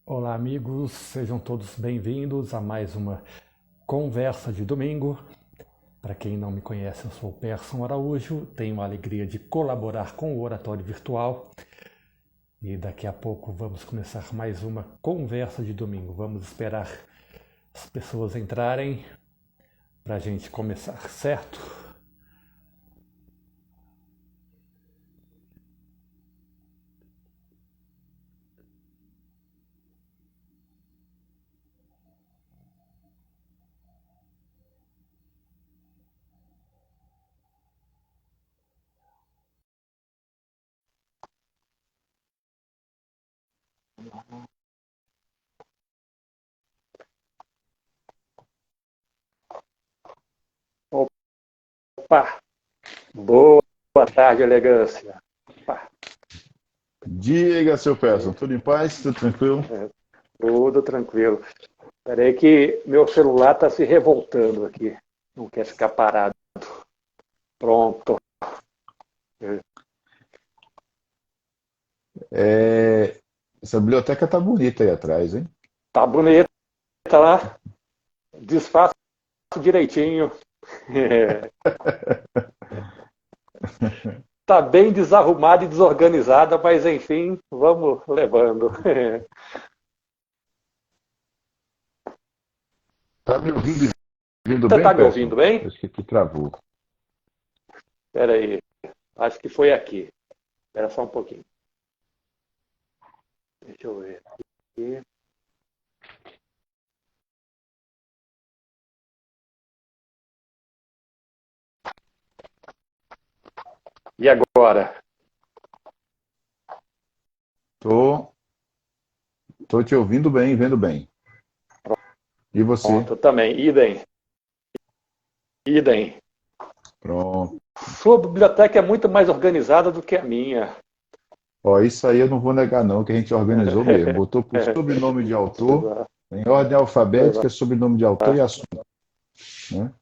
Olá, amigos, sejam todos bem-vindos a mais uma conversa de domingo. Para quem não me conhece, eu sou o Persson Araújo, tenho a alegria de colaborar com o Oratório Virtual e daqui a pouco vamos começar mais uma conversa de domingo. Vamos esperar as pessoas entrarem para a gente começar, certo? Opa! Boa tarde, elegância. Opa. Diga, seu Persson, tudo em paz? Tudo tranquilo? Tudo tranquilo. Espera aí que meu celular está se revoltando aqui. Não quer ficar parado. Pronto. Essa biblioteca tá bonita aí atrás, hein? Tá bonita lá. Desfaço direitinho. Tá bem desarrumada e desorganizada, mas enfim, vamos levando. Tá me ouvindo Você bem, tá me Persson? ouvindo bem? Acho que aqui travou. Espera aí. Acho que foi aqui. Espera só um pouquinho. Deixa eu ver aqui. E agora? Tô, tô te ouvindo bem, vendo bem. E você? Pronto, também. Idem. Idem. Pronto. Sua biblioteca é muito mais organizada do que a minha. Ó, isso aí eu não vou negar não, que a gente organizou mesmo. Botou por sobrenome de autor, em ordem alfabética, sobrenome de autor e assunto, né?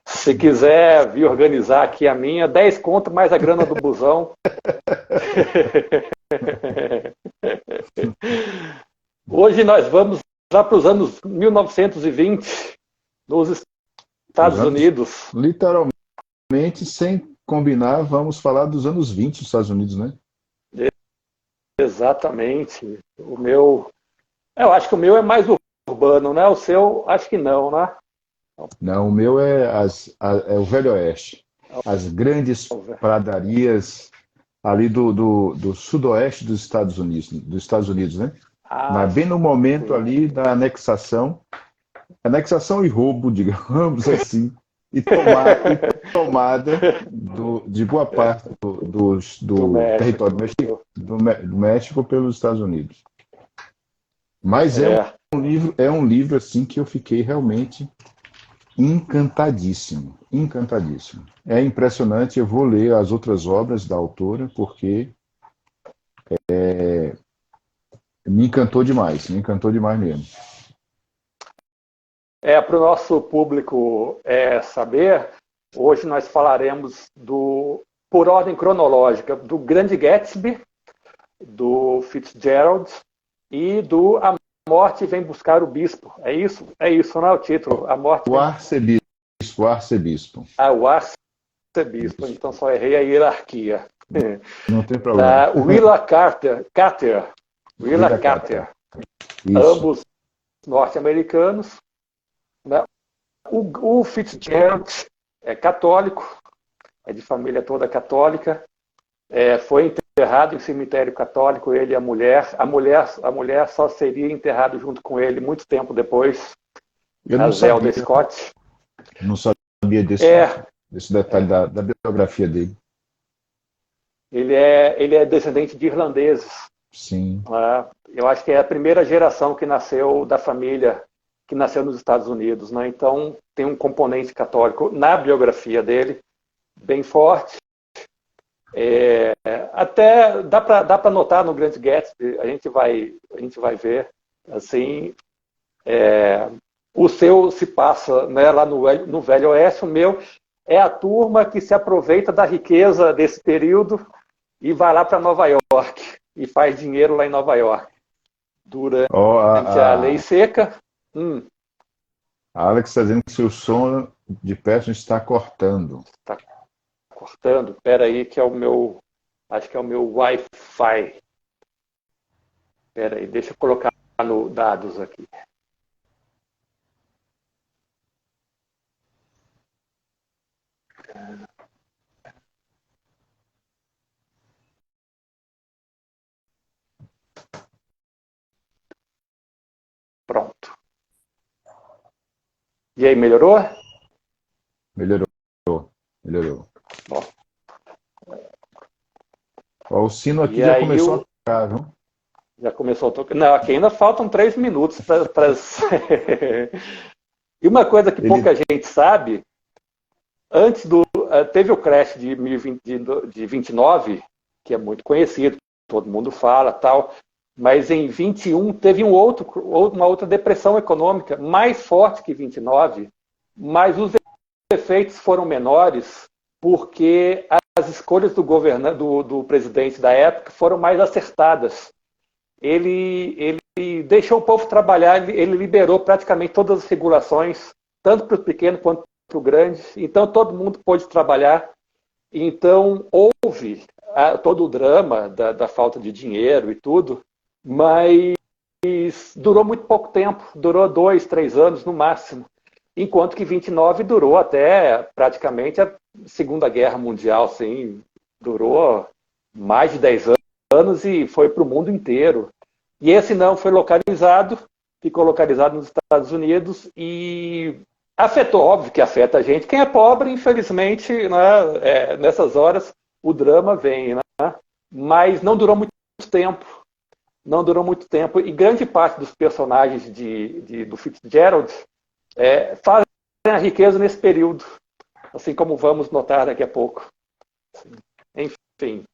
Se quiser vir organizar aqui a minha, 10 conto mais a grana do busão. Hoje nós vamos lá para os anos 1920, nos Os Estados anos, Unidos. literalmente, sem combinar, vamos falar dos anos 20 dos Estados Unidos, né? Exatamente. Eu acho que o meu é mais urbano, né? O seu, acho que não, né? Não, o meu é o Velho Oeste. As grandes pradarias ali do sudoeste dos Estados Unidos, né? Ah, Mas bem no momento sim. ali da anexação e roubo, digamos assim, e tomada de boa parte Do do território México. Do México pelos Estados Unidos. Mas É. é um livro assim que eu fiquei realmente encantadíssimo, encantadíssimo. É impressionante, eu vou ler as outras obras da autora, porque me encantou demais mesmo. Para o nosso público saber, hoje nós falaremos por ordem cronológica, do Grande Gatsby, do Fitzgerald e do A Morte Vem Buscar o Bispo. É isso, não é o título? A Morte O Vem... arcebispo, o arcebispo. Ah, o Arcebispo, Isso. então só errei a hierarquia. Não tem problema. Da Willa Carter, Willa Vida Carter. Carter, Isso. ambos norte-americanos, né? O Fitzgerald é católico, é de família toda católica, foi enterrado em cemitério católico, ele e a mulher. A mulher só seria enterrada junto com ele muito tempo depois, Eu a não Zelda sabia, Scott. não sabia É, desse detalhe da biografia dele. ele é descendente de irlandeses. Sim. Né? Eu acho que é a primeira geração que nasceu da família que nasceu nos Estados Unidos. Né? Então, tem um componente católico na biografia dele, bem forte. Até dá para notar no Grande Gatsby, a gente vai ver, assim, o seu se passa, né, lá no Velho Oeste, o meu é a turma que se aproveita da riqueza desse período e vai lá para Nova York e faz dinheiro lá em Nova York. durante Ó, a lei seca. a Alex está dizendo que seu som de perto está cortando. Está cortando. Espera aí que é o meu, acho que é o meu Wi-Fi. Espera aí, deixa eu colocar no dados aqui. Pronto. E aí, melhorou? Melhorou, melhorou. Bom. Ó, o sino aqui E já aí começou a tocar, viu? já começou a tocar. Não, aqui ainda faltam 3 minutos para. E uma coisa que Ele, pouca gente sabe, antes do. Teve o crash de 29, que é muito conhecido, todo mundo fala tal. Mas em 21 teve uma outra depressão econômica mais forte que 29, mas os efeitos foram menores porque as escolhas do presidente da época foram mais acertadas. Ele deixou o povo trabalhar, ele liberou praticamente todas as regulações, tanto para o pequeno quanto para o grande. Então todo mundo pôde trabalhar. Então houve todo o drama da falta de dinheiro e tudo, mas durou muito pouco tempo, durou 2, 3 anos no máximo, enquanto que 29 durou até praticamente a Segunda Guerra Mundial, assim, durou mais de 10 anos e foi para o mundo inteiro. E esse não foi localizado, ficou localizado nos Estados Unidos e afetou, óbvio que afeta a gente. Quem é pobre, infelizmente, né, nessas horas o drama vem, né? Mas não durou muito tempo. Não durou muito tempo. E grande parte dos personagens do Fitzgerald fazem a riqueza nesse período, assim como vamos notar daqui a pouco. Enfim.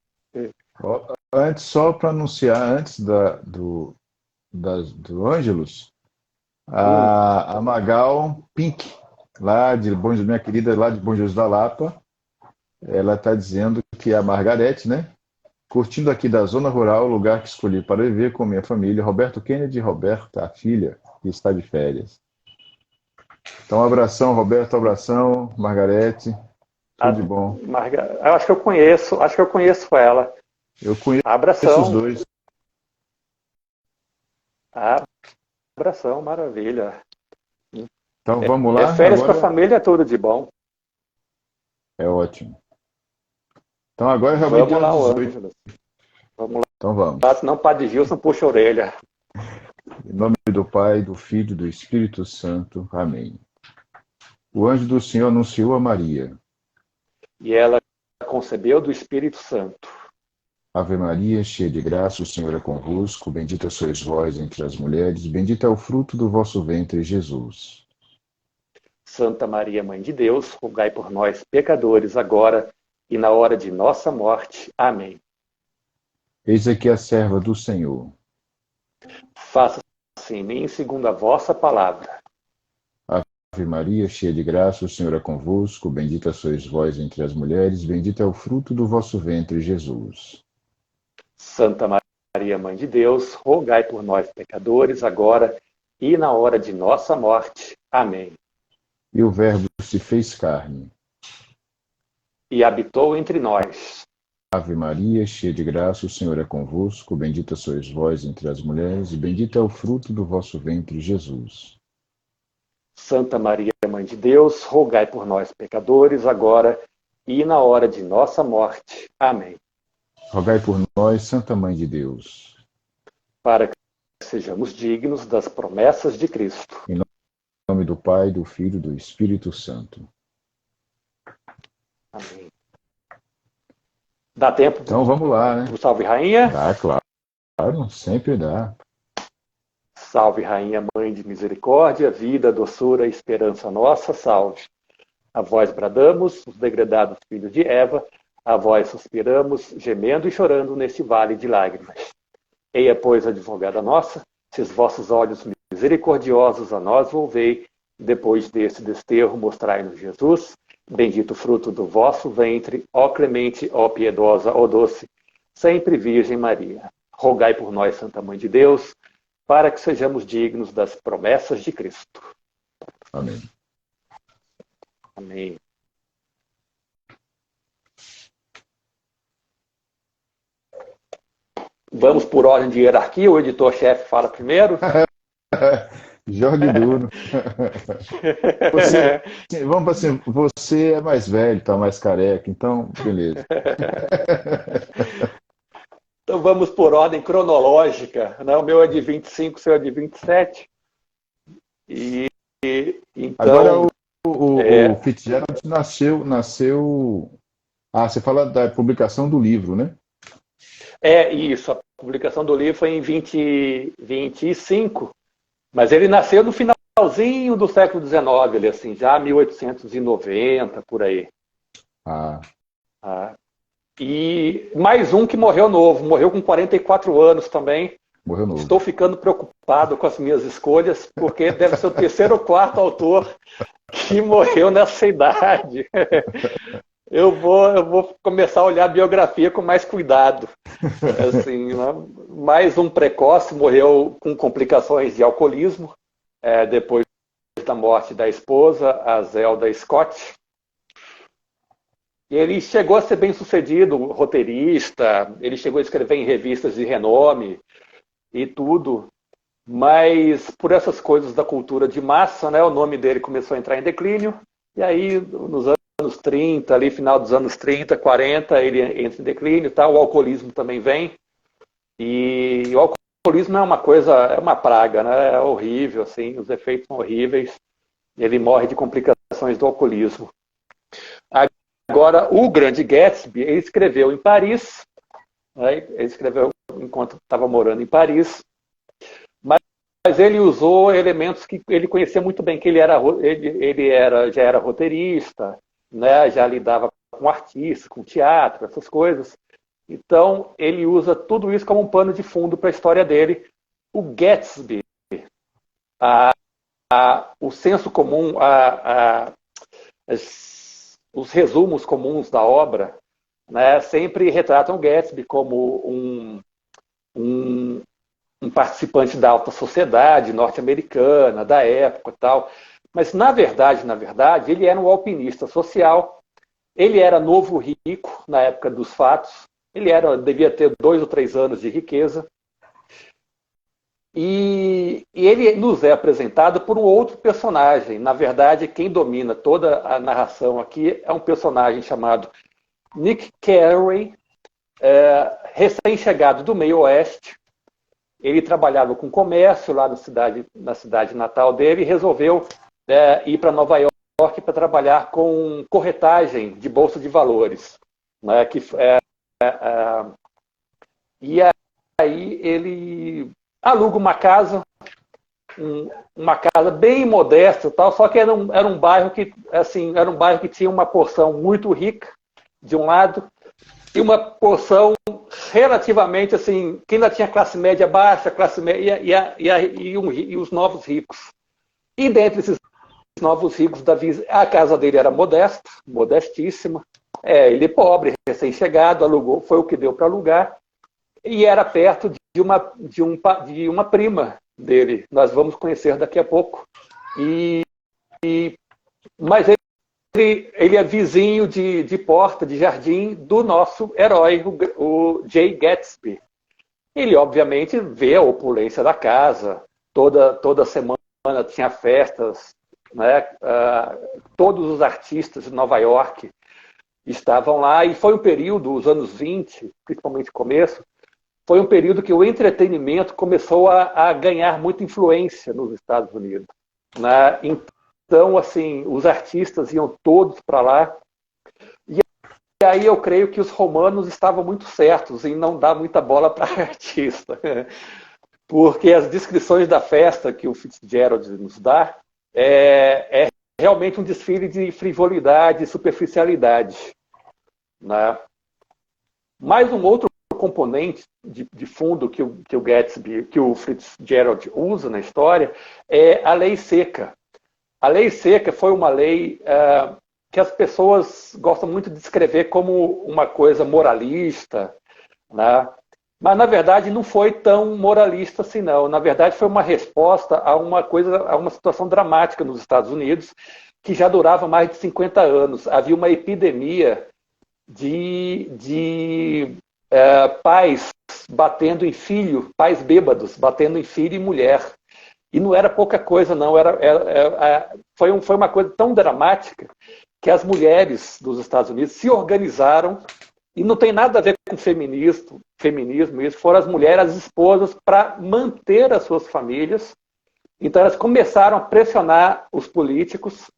ó, antes, só para anunciar, antes do Ângelus, a Magal Pink, minha querida lá de Bom Jesus da Lapa, ela está dizendo que a Margarete, né? Curtindo aqui da zona rural, o lugar que escolhi para viver com minha família, Roberto Kennedy e Roberta, a filha, que está de férias. Então, um abração, Roberto, abração, Margarete, tudo de bom. Eu acho que eu conheço ela. Eu conheço os Abração. dois. Abração, maravilha. Então, vamos lá? Férias com a Agora família é tudo de bom. é ótimo. Então, agora realmente Vamos deu lá, às o 18. Ângelo. Vamos Então, vamos. lá, senão o Padre Gilson puxa a orelha. Em nome do Pai, do Filho e do Espírito Santo. Amém. O anjo do Senhor anunciou a Maria. E ela concebeu do Espírito Santo. Ave Maria, cheia de graça, o Senhor é convosco. Bendita sois vós entre as mulheres. Bendito é o fruto do vosso ventre, Jesus. Santa Maria, Mãe de Deus, rogai por nós, pecadores, agora e na hora de nossa morte. Amém. Eis aqui a serva do Senhor. Faça-se em mim segundo a vossa palavra. Ave Maria, cheia de graça, o Senhor é convosco. Bendita sois vós entre as mulheres. Bendito é o fruto do vosso ventre, Jesus. Santa Maria, Mãe de Deus, rogai por nós, pecadores, agora e na hora de nossa morte. Amém. E o Verbo se fez carne. E habitou entre nós. Ave Maria, cheia de graça, o Senhor é convosco. Bendita sois vós entre as mulheres, e bendito é o fruto do vosso ventre, Jesus. Santa Maria, Mãe de Deus, rogai por nós, pecadores, agora e na hora de nossa morte. Amém. Rogai por nós, Santa Mãe de Deus. Para que sejamos dignos das promessas de Cristo. Em nome do Pai, do Filho e do Espírito Santo. Amém. Dá tempo Então vamos lá, né? do Salve Rainha? Dá, claro, sempre dá. Salve Rainha, Mãe de Misericórdia, vida, doçura e esperança nossa, salve. A vós bradamos, os degredados filhos de Eva, a vós suspiramos, gemendo e chorando neste vale de lágrimas. Eia, pois, advogada nossa, se os vossos olhos misericordiosos a nós volvei, depois deste desterro mostrai-nos Jesus, bendito o fruto do vosso ventre, ó clemente, ó piedosa, ó doce, sempre Virgem Maria. Rogai por nós, Santa Mãe de Deus, para que sejamos dignos das promessas de Cristo. Amém. Amém. Vamos por ordem de hierarquia, o editor-chefe fala primeiro. Jogue duro. Você, vamos para assim, você é mais velho, está mais careca, então, beleza. Então vamos por ordem cronológica, né? O meu é de 25, o seu é de 27. Então, agora o Fitzgerald nasceu. Ah, você fala da publicação do livro, né? É isso, a publicação do livro foi em 25, mas ele nasceu no finalzinho do século XIX, ele, assim, já 1890, por aí. E mais um que morreu novo, morreu com 44 anos também. Morreu novo. Estou ficando preocupado com as minhas escolhas, porque deve ser o terceiro ou quarto autor que morreu nessa idade. Eu vou começar a olhar a biografia com mais cuidado. Assim, né? Mais um precoce, morreu com complicações de alcoolismo, depois da morte da esposa, a Zelda Scott. Ele chegou a ser bem sucedido, roteirista, ele chegou a escrever em revistas de renome e tudo, mas por essas coisas da cultura de massa, né, o nome dele começou a entrar em declínio, e aí nos anos 30, ali final dos anos 30, 40, ele entra em declínio, tá? O alcoolismo também vem, e o alcoolismo é uma coisa, é uma praga, né? É horrível, assim, os efeitos são horríveis, ele morre de complicações do alcoolismo. Agora, o Grande Gatsby, ele escreveu em Paris, né? Ele escreveu enquanto estava morando em Paris, mas ele usou elementos que ele conhecia muito bem, que já era roteirista, né? Já lidava com artistas, com teatro, essas coisas. Então, ele usa tudo isso como um pano de fundo para a história dele. O Gatsby, o senso comum, os resumos comuns da obra, né, sempre retratam Gatsby como um participante da alta sociedade norte-americana, da época e tal. Mas, na verdade, ele era um alpinista social, ele era novo rico na época dos fatos, devia ter 2 ou 3 anos de riqueza, e ele nos é apresentado por um outro personagem. Na verdade, quem domina toda a narração aqui é um personagem chamado Nick Carey, recém-chegado do meio oeste. Ele trabalhava com comércio lá na cidade natal dele e resolveu ir para Nova York para trabalhar com corretagem de bolsa de valores, né? E aí ele aluga uma casa bem modesta, tal, só que era um bairro que, assim, era um bairro que tinha uma porção muito rica de um lado e uma porção relativamente, assim, que ainda tinha classe média baixa, classe média e os novos ricos. E dentre esses novos ricos, a casa dele era modesta, modestíssima. Ele pobre, recém-chegado, alugou, foi o que deu para alugar, e era perto de uma prima dele. Nós vamos conhecer daqui a pouco. Mas ele é vizinho de porta, de jardim, do nosso herói, o Jay Gatsby. Ele, obviamente, vê a opulência da casa, toda semana tinha festas, né? Todos os artistas de Nova York estavam lá, e foi um período, os anos 20, principalmente o começo, foi um período que o entretenimento começou a ganhar muita influência nos Estados Unidos, né? Então, assim, os artistas iam todos para lá. E aí eu creio que os romanos estavam muito certos em não dar muita bola para artista. Porque as descrições da festa que o Fitzgerald nos dá é realmente um desfile de frivolidade e superficialidade, né? Mais um outro componente de fundo que o Gatsby, que o Fitzgerald usa na história, é a lei seca. A lei seca foi uma lei que as pessoas gostam muito de descrever como uma coisa moralista, né? Mas, na verdade, não foi tão moralista assim, não. Na verdade, foi uma resposta a uma situação dramática nos Estados Unidos, que já durava mais de 50 anos. Havia uma epidemia de pais batendo em filho, pais bêbados, batendo em filho e mulher. E não era pouca coisa, não. Foi uma coisa tão dramática que as mulheres dos Estados Unidos se organizaram, e não tem nada a ver com feminismo, isso foram as mulheres, as esposas, para manter as suas famílias. Então elas começaram a pressionar os políticos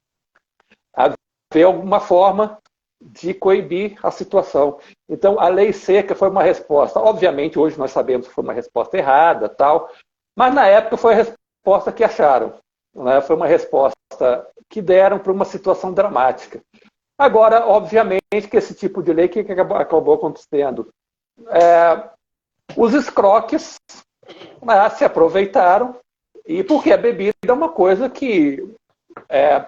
a ver alguma forma de coibir a situação. Então a lei seca foi uma resposta. Obviamente hoje nós sabemos que foi uma resposta errada, tal, mas na época foi a resposta que acharam, né? Foi uma resposta que deram para uma situação dramática. Agora, obviamente, que esse tipo de lei, que acabou acontecendo? Os escroques, né, se aproveitaram, e porque a bebida é uma coisa que,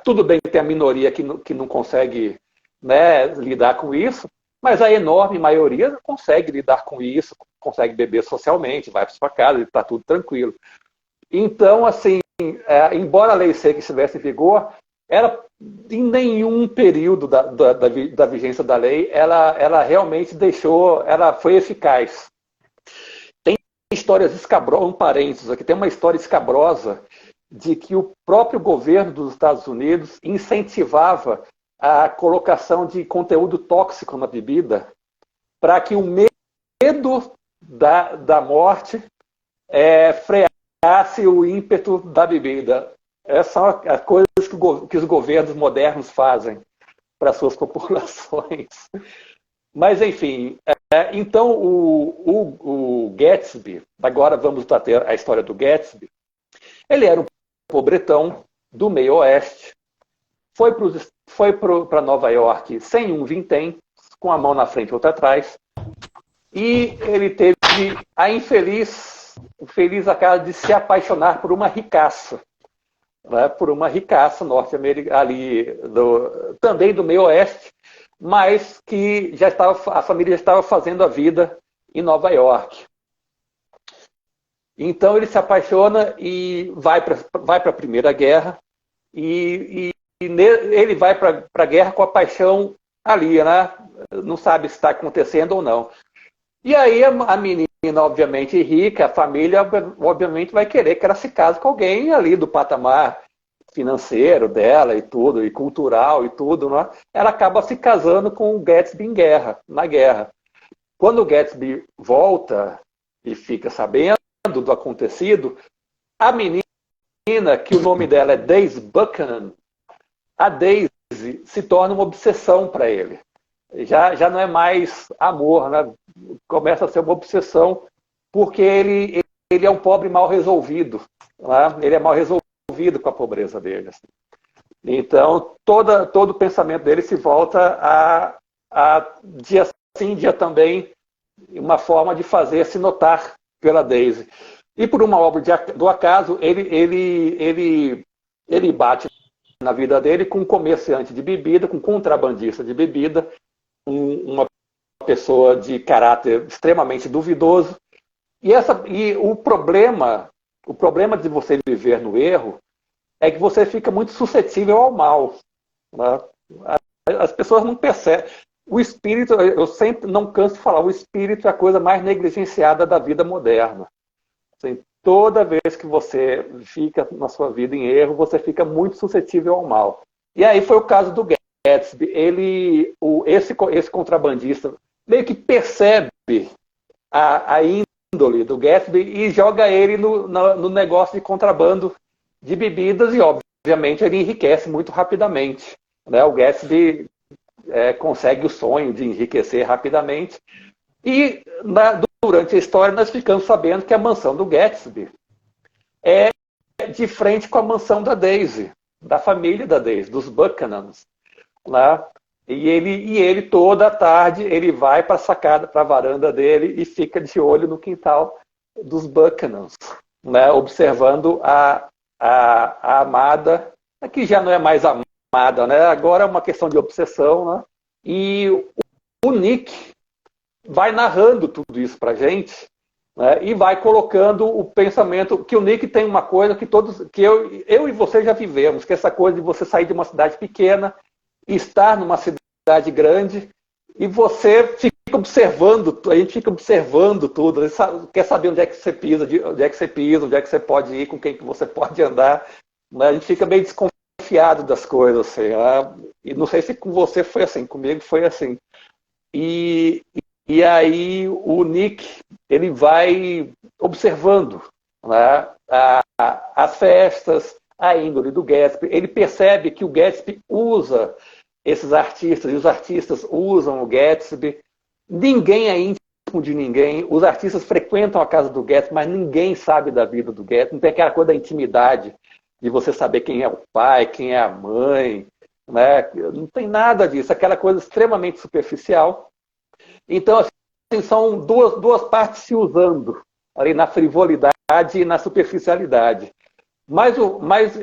tudo bem que tem a minoria que não consegue, né, lidar com isso, mas a enorme maioria consegue lidar com isso, consegue beber socialmente, vai para sua casa e está tudo tranquilo. Então, assim, embora a lei seca estivesse em vigor, em nenhum período da vigência da lei, ela realmente ela foi eficaz. Tem histórias escabrosas, um parênteses aqui, tem uma história escabrosa de que o próprio governo dos Estados Unidos incentivava a colocação de conteúdo tóxico na bebida para que o medo da morte freasse o ímpeto da bebida. Essas são as coisas que os governos modernos fazem para suas populações. Mas, enfim, então o Gatsby, agora vamos bater a história do Gatsby, ele era um pobretão do meio oeste, foi para Nova York sem um vintém, com a mão na frente e outra atrás, e ele teve o feliz acaso de se apaixonar por uma ricaça, né, por uma ricaça norte-americana, também do meio oeste, mas que a família já estava fazendo a vida em Nova York. Então ele se apaixona e vai para a Primeira Guerra, e ele vai para a guerra com a paixão ali, né? Não sabe se está acontecendo ou não. E aí a menina, obviamente rica, a família, obviamente, vai querer que ela se case com alguém ali do patamar financeiro dela e tudo, e cultural e tudo, né? Ela acaba se casando com o Gatsby na guerra. Quando o Gatsby volta e fica sabendo do acontecido, a menina, que o nome dela é Daisy Buchanan, a Daisy se torna uma obsessão para ele. Já não é mais amor, né? Começa a ser uma obsessão, porque ele é um pobre mal resolvido, né? Ele é mal resolvido com a pobreza dele. Assim. Então, todo o pensamento dele se volta a dia sim, dia também, uma forma de fazer-se notar pela Daisy. E por uma obra do acaso, ele bate na vida dele com um comerciante de bebida, com um contrabandista de bebida, uma pessoa de caráter extremamente duvidoso. E o problema de você viver no erro é que você fica muito suscetível ao mal. Né? As pessoas não percebem. O espírito, eu sempre não canso de falar, o espírito é a coisa mais negligenciada da vida moderna. Assim, toda vez que você fica na sua vida em erro, você fica muito suscetível ao mal. E aí foi o caso do Gatsby. Esse contrabandista meio que percebe a índole do Gatsby e joga ele no negócio de contrabando de bebidas e, obviamente, ele enriquece muito rapidamente. Né? O Gatsby consegue o sonho de enriquecer rapidamente. E durante a história nós ficamos sabendo que a mansão do Gatsby é de frente com a mansão da Daisy, da família da Daisy, dos Buchanans. Né? E ele toda a tarde ele vai para a sacada, para a varanda dele e fica de olho no quintal dos Buchanans, né? Observando a amada, que já não é mais amada, né? Agora é uma questão de obsessão, né? E o Nick vai narrando tudo isso para a gente né, e vai colocando o pensamento que o Nick tem uma coisa que eu e você já vivemos, que é essa coisa de você sair de uma cidade pequena e estar numa cidade grande e você fica observando, a gente fica observando tudo, quer saber onde é que você pisa, onde é que você pode ir, com quem que você pode andar, né? A gente fica meio desconfiado das coisas, assim, né? E não sei se com você foi assim, comigo foi assim. E, e aí o Nick, ele vai observando, né, as festas, a índole do Gatsby. Ele percebe que o Gatsby usa esses artistas, e os artistas usam o Gatsby. Ninguém é íntimo de ninguém. Os artistas frequentam a casa do Gatsby, mas ninguém sabe da vida do Gatsby. Não tem aquela coisa da intimidade, de você saber quem é o pai, quem é a mãe, né? Não tem nada disso. Aquela coisa extremamente superficial. Então, assim, são duas partes se usando, ali na frivolidade e na superficialidade. Mas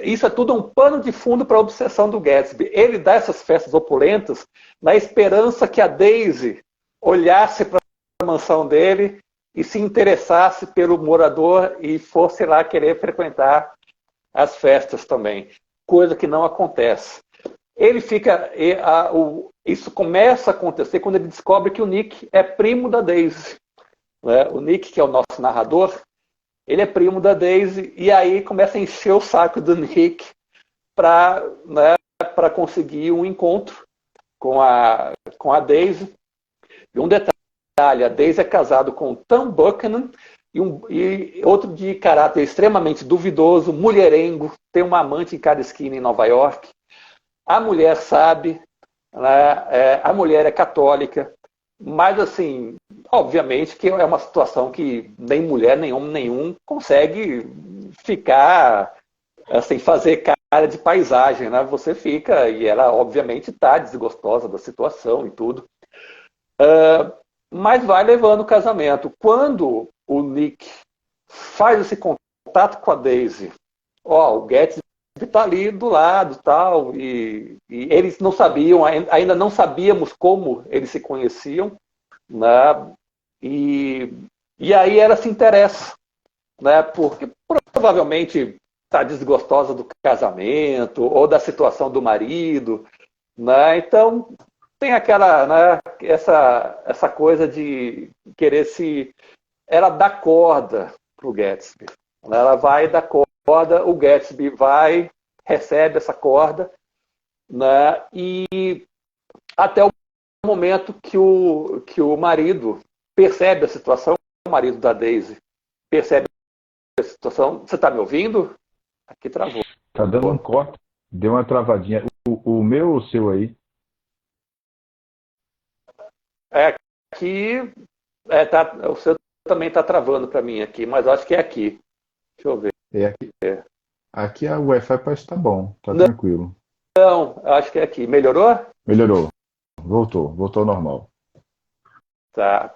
isso é tudo um pano de fundo para a obsessão do Gatsby. Ele dá essas festas opulentas na esperança que a Daisy olhasse para a mansão dele e se interessasse pelo morador e fosse lá querer frequentar as festas também. Coisa que não acontece. Ele fica. Isso começa a acontecer quando ele descobre que o Nick é primo da Daisy, né? O Nick, que é o nosso narrador, ele é primo da Daisy, e aí começa a encher o saco do Nick para, né, conseguir um encontro com a Daisy. E um detalhe, a Daisy é casado com o Tom Buchanan, e outro de caráter extremamente duvidoso, mulherengo, tem uma amante em cada esquina em Nova York. A mulher sabe, né, a mulher é católica, mas, assim, obviamente que é uma situação que nem mulher, nem homem nenhum consegue ficar, assim, fazer cara de paisagem, né? Você fica, e ela, obviamente, está desgostosa da situação e tudo. Mas vai levando o casamento. Quando o Nick faz esse contato com a Daisy, o Gatsby está ali do lado, tal, e eles não sabiam, ainda não sabíamos como eles se conheciam, né? E aí ela se interessa, né? Porque provavelmente está desgostosa do casamento ou da situação do marido, né? Então tem aquela, né, essa coisa de querer ela dá corda para o Gatsby, né? Ela vai dar corda, o Gatsby recebe essa corda, né? E até o momento que o marido percebe a situação, o marido da Daisy percebe a situação. Você está me ouvindo? Aqui travou. Tá dando um corte, deu uma travadinha. O meu ou o seu aí? Aqui, o seu também está travando para mim aqui, mas acho que é aqui. Deixa eu ver. Aqui a Wi-Fi parece que tá bom, tá tranquilo. Não, acho que é aqui. Melhorou? Melhorou. Voltou ao normal. Tá.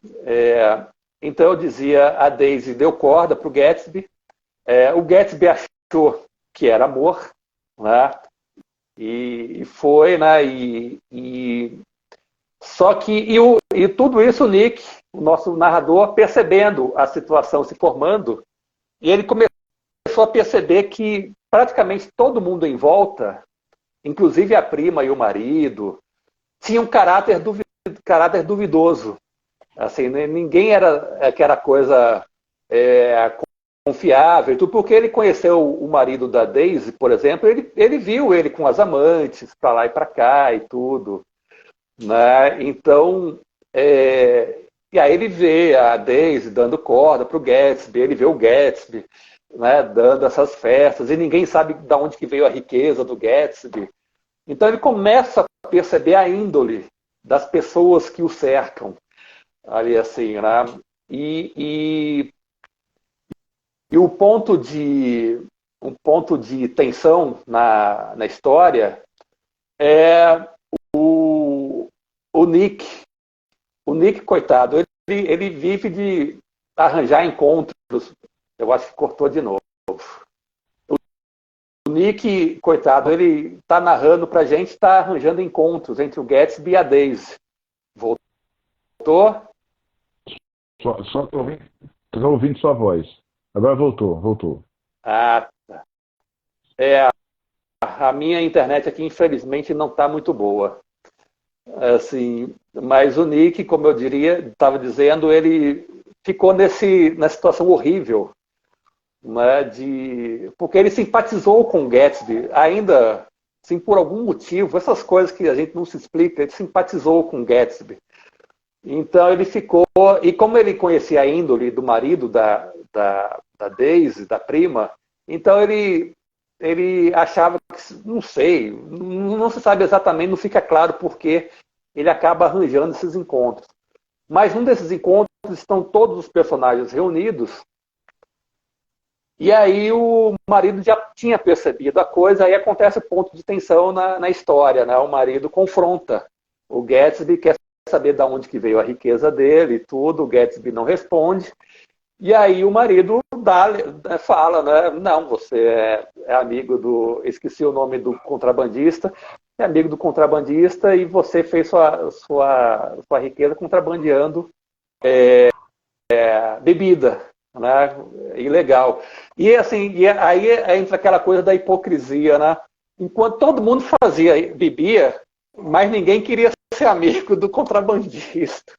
Então eu dizia, a Daisy deu corda para o Gatsby. O Gatsby achou que era amor, né? E foi, né? Só que tudo isso o Nick, o nosso narrador, percebendo a situação se formando, e ele começou a perceber que praticamente todo mundo em volta, inclusive a prima e o marido, tinha um caráter duvidoso. Assim, ninguém era aquela coisa confiável, porque ele conheceu o marido da Daisy, por exemplo, ele viu ele com as amantes, para lá e para cá e tudo, né? Então, e aí ele vê a Daisy dando corda para o Gatsby, ele vê o Gatsby, né, dando essas festas, e ninguém sabe de onde que veio a riqueza do Gatsby. Então ele começa a perceber a índole das pessoas que o cercam, ali assim, né? E um ponto de tensão na história é o Nick. O Nick, coitado, ele vive de arranjar encontros. Eu acho que cortou de novo. O Nick, coitado, ele está narrando para a gente, está arranjando encontros entre o Gatsby e a Daisy. Voltou? Só tô ouvindo. Estou ouvindo sua voz. Agora voltou. Ah, é, a minha internet aqui, infelizmente, não está muito boa. Assim, mas o Nick, como eu diria, estava dizendo, ele ficou nessa situação horrível, né, porque ele simpatizou com o Gatsby, ainda assim, por algum motivo, essas coisas que a gente não se explica, ele simpatizou com o Gatsby. Então ele ficou, e como ele conhecia a índole do marido da Daisy, da prima, então ele achava que, não sei, não se sabe exatamente, não fica claro porque ele acaba arranjando esses encontros. Mas num desses encontros estão todos os personagens reunidos, e aí o marido já tinha percebido a coisa, aí acontece o ponto de tensão na história, né? O marido confronta o Gatsby, quer saber de onde que veio a riqueza dele e tudo, o Gatsby não responde, e aí o marido fala, né? Não, você é amigo esqueci o nome do contrabandista, é amigo do contrabandista e você fez sua riqueza contrabandeando bebida, né? Ilegal. E assim, aí entra aquela coisa da hipocrisia, né? Enquanto todo mundo bebia, mas ninguém queria ser amigo do contrabandista.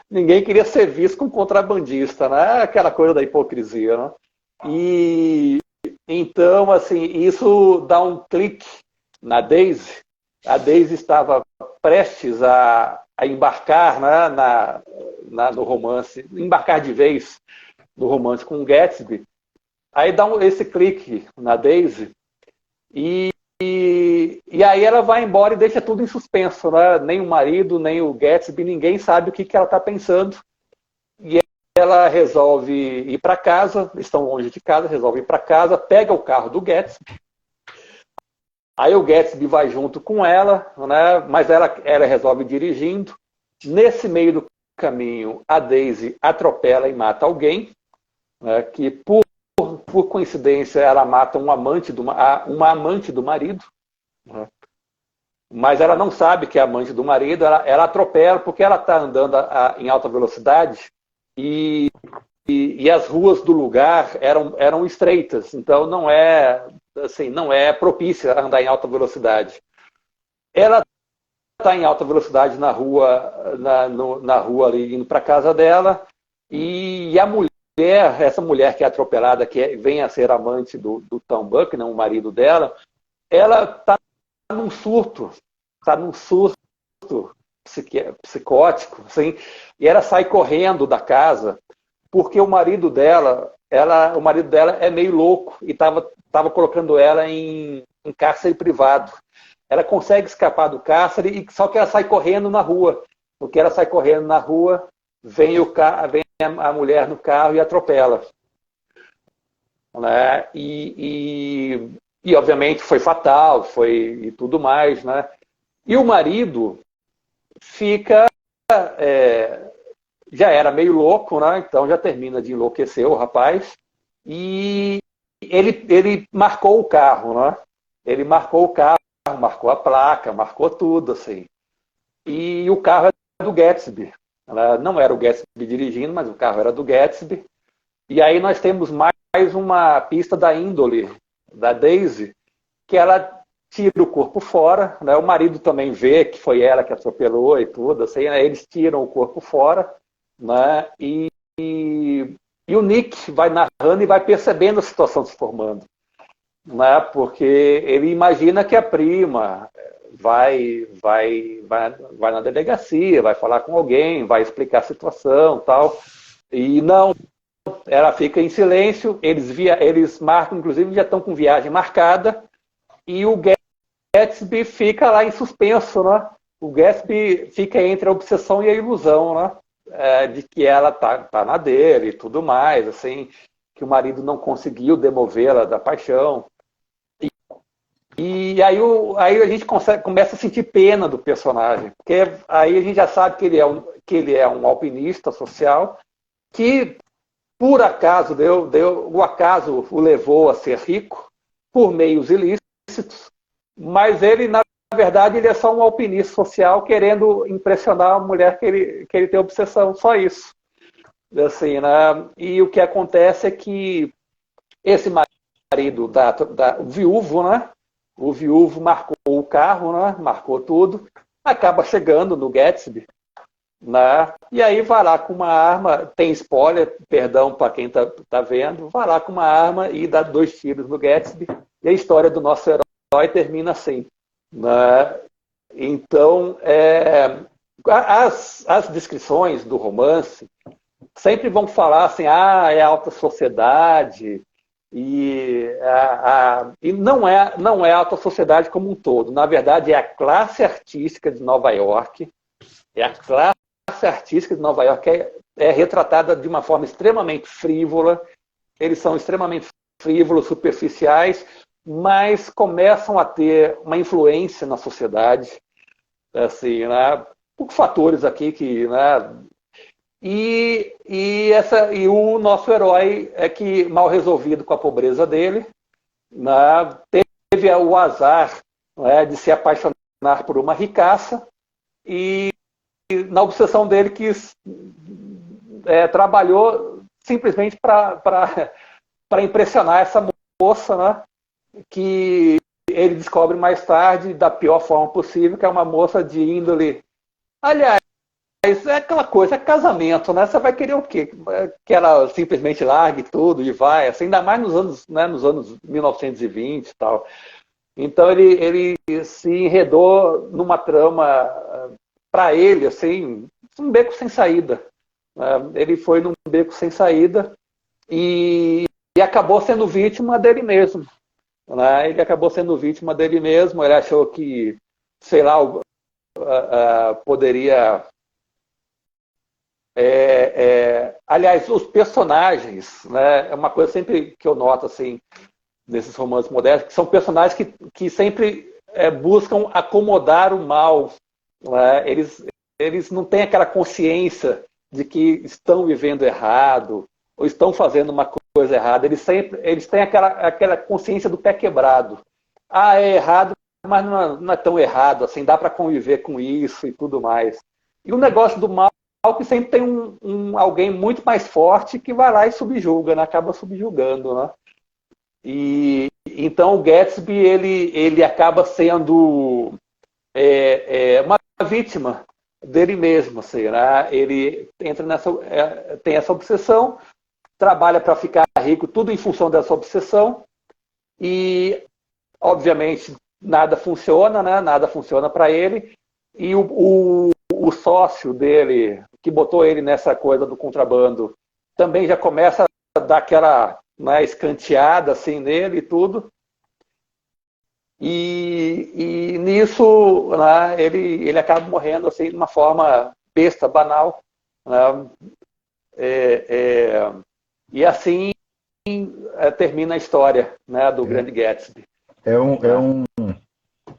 Ninguém queria ser visto com contrabandista, né? Aquela coisa da hipocrisia, né? E então, assim, isso dá um clique na Daisy. A Daisy estava prestes a embarcar, né, no romance, embarcar de vez no romance com o Gatsby. Aí dá esse clique na Daisy e aí ela vai embora e deixa tudo em suspenso, né? Nem o marido, nem o Gatsby, ninguém sabe o que ela está pensando. E ela resolve ir para casa, estão longe de casa, resolve ir para casa, pega o carro do Gatsby. Aí o Gatsby vai junto com ela, né? Mas ela resolve dirigindo. Nesse meio do caminho, a Daisy atropela e mata alguém, né? Que por coincidência ela mata uma amante do marido, né? Mas ela não sabe que é amante do marido, ela atropela porque ela está andando em alta velocidade e as ruas do lugar eram estreitas, então não é propícia a andar em alta velocidade. Ela está em alta velocidade na rua, na rua ali, indo para a casa dela, e a mulher, essa mulher que é atropelada, vem a ser amante do Tom Buchanan, o marido dela, ela está num surto psicótico, assim, e ela sai correndo da casa, porque o marido dela é meio louco e estava colocando ela em cárcere privado. Ela consegue escapar do cárcere, só que ela sai correndo na rua. Porque ela sai correndo na rua, vem a mulher no carro e atropela. Né? E obviamente foi fatal, e tudo mais. Né? E o marido fica... já era meio louco, né? Então já termina de enlouquecer o rapaz. E ele marcou o carro, né? Ele marcou o carro, marcou a placa, marcou tudo, assim. E o carro era do Gatsby. Não era o Gatsby dirigindo, mas o carro era do Gatsby. E aí nós temos mais uma pista da índole da Daisy, que ela tira o corpo fora, né? O marido também vê que foi ela que atropelou e tudo, assim, né? Eles tiram o corpo fora, né? E o Nick vai narrando e vai percebendo a situação se formando, né? Porque ele imagina que a prima vai na delegacia, vai falar com alguém, vai explicar a situação, tal. E não, ela fica em silêncio. Eles marcam, inclusive já estão com viagem marcada, e o Gatsby fica lá em suspenso, né? O Gatsby fica entre a obsessão e a ilusão, né? De que ela tá na dele e tudo mais, assim, que o marido não conseguiu demovê-la da paixão. E aí a gente começa a sentir pena do personagem, porque aí a gente já sabe que ele é um alpinista social que, por acaso, o acaso o levou a ser rico por meios ilícitos, mas ele, na verdade, ele é só um alpinista social querendo impressionar a mulher que ele tem obsessão, só isso. assim, né? E o que acontece é que esse marido o viúvo, né? O viúvo marcou o carro, né? Marcou tudo, acaba chegando no Gatsby, né? E aí vai lá com uma arma, tem spoiler, perdão para quem tá vendo, vai lá com uma arma e dá 2 tiros no Gatsby, e a história do nosso herói termina assim, né? Então, as descrições do romance sempre vão falar assim, é alta sociedade, e não é a alta sociedade como um todo. Na verdade, é a classe artística de Nova York, é a classe artística de Nova York é retratada de uma forma extremamente frívola, eles são extremamente frívolos, superficiais, mas começam a ter uma influência na sociedade, assim, né, por fatores aqui que, né, e o nosso herói é que, mal resolvido com a pobreza dele, né, teve o azar, né, de se apaixonar por uma ricaça e na obsessão dele trabalhou simplesmente para impressionar essa moça, né, que ele descobre mais tarde da pior forma possível, que é uma moça de índole. Aliás, é aquela coisa, é casamento, né? Você vai querer o quê? Que ela simplesmente largue tudo e vai, assim, ainda mais nos anos, né, nos anos 1920 e tal. Então ele se enredou numa trama, para ele, assim, um beco sem saída. Ele foi num beco sem saída e acabou sendo vítima dele mesmo. Né? Ele acabou sendo vítima dele mesmo, ele achou que, sei lá, poderia... aliás, os personagens, né, é uma coisa sempre que eu noto assim, nesses romances modernos, que são personagens que sempre buscam acomodar o mal. Né? Eles não têm aquela consciência de que estão vivendo errado ou estão fazendo uma coisa errada. Eles têm aquela consciência do pé quebrado. É errado, mas não é tão errado, assim, dá para conviver com isso e tudo mais. E o negócio do mal que sempre tem alguém muito mais forte que vai lá e subjuga, né? Acaba subjugando, né? E então o Gatsby ele acaba sendo uma vítima dele mesmo, assim, né? Ele entra tem essa obsessão, trabalha para ficar rico, tudo em função dessa obsessão e obviamente nada funciona, né? Nada funciona para ele e o sócio dele, que botou ele nessa coisa do contrabando, também já começa a dar aquela, né, escanteada assim nele e tudo. E nisso, né, ele acaba morrendo assim de uma forma besta, banal. Né? E assim termina a história, né, do Grande Gatsby.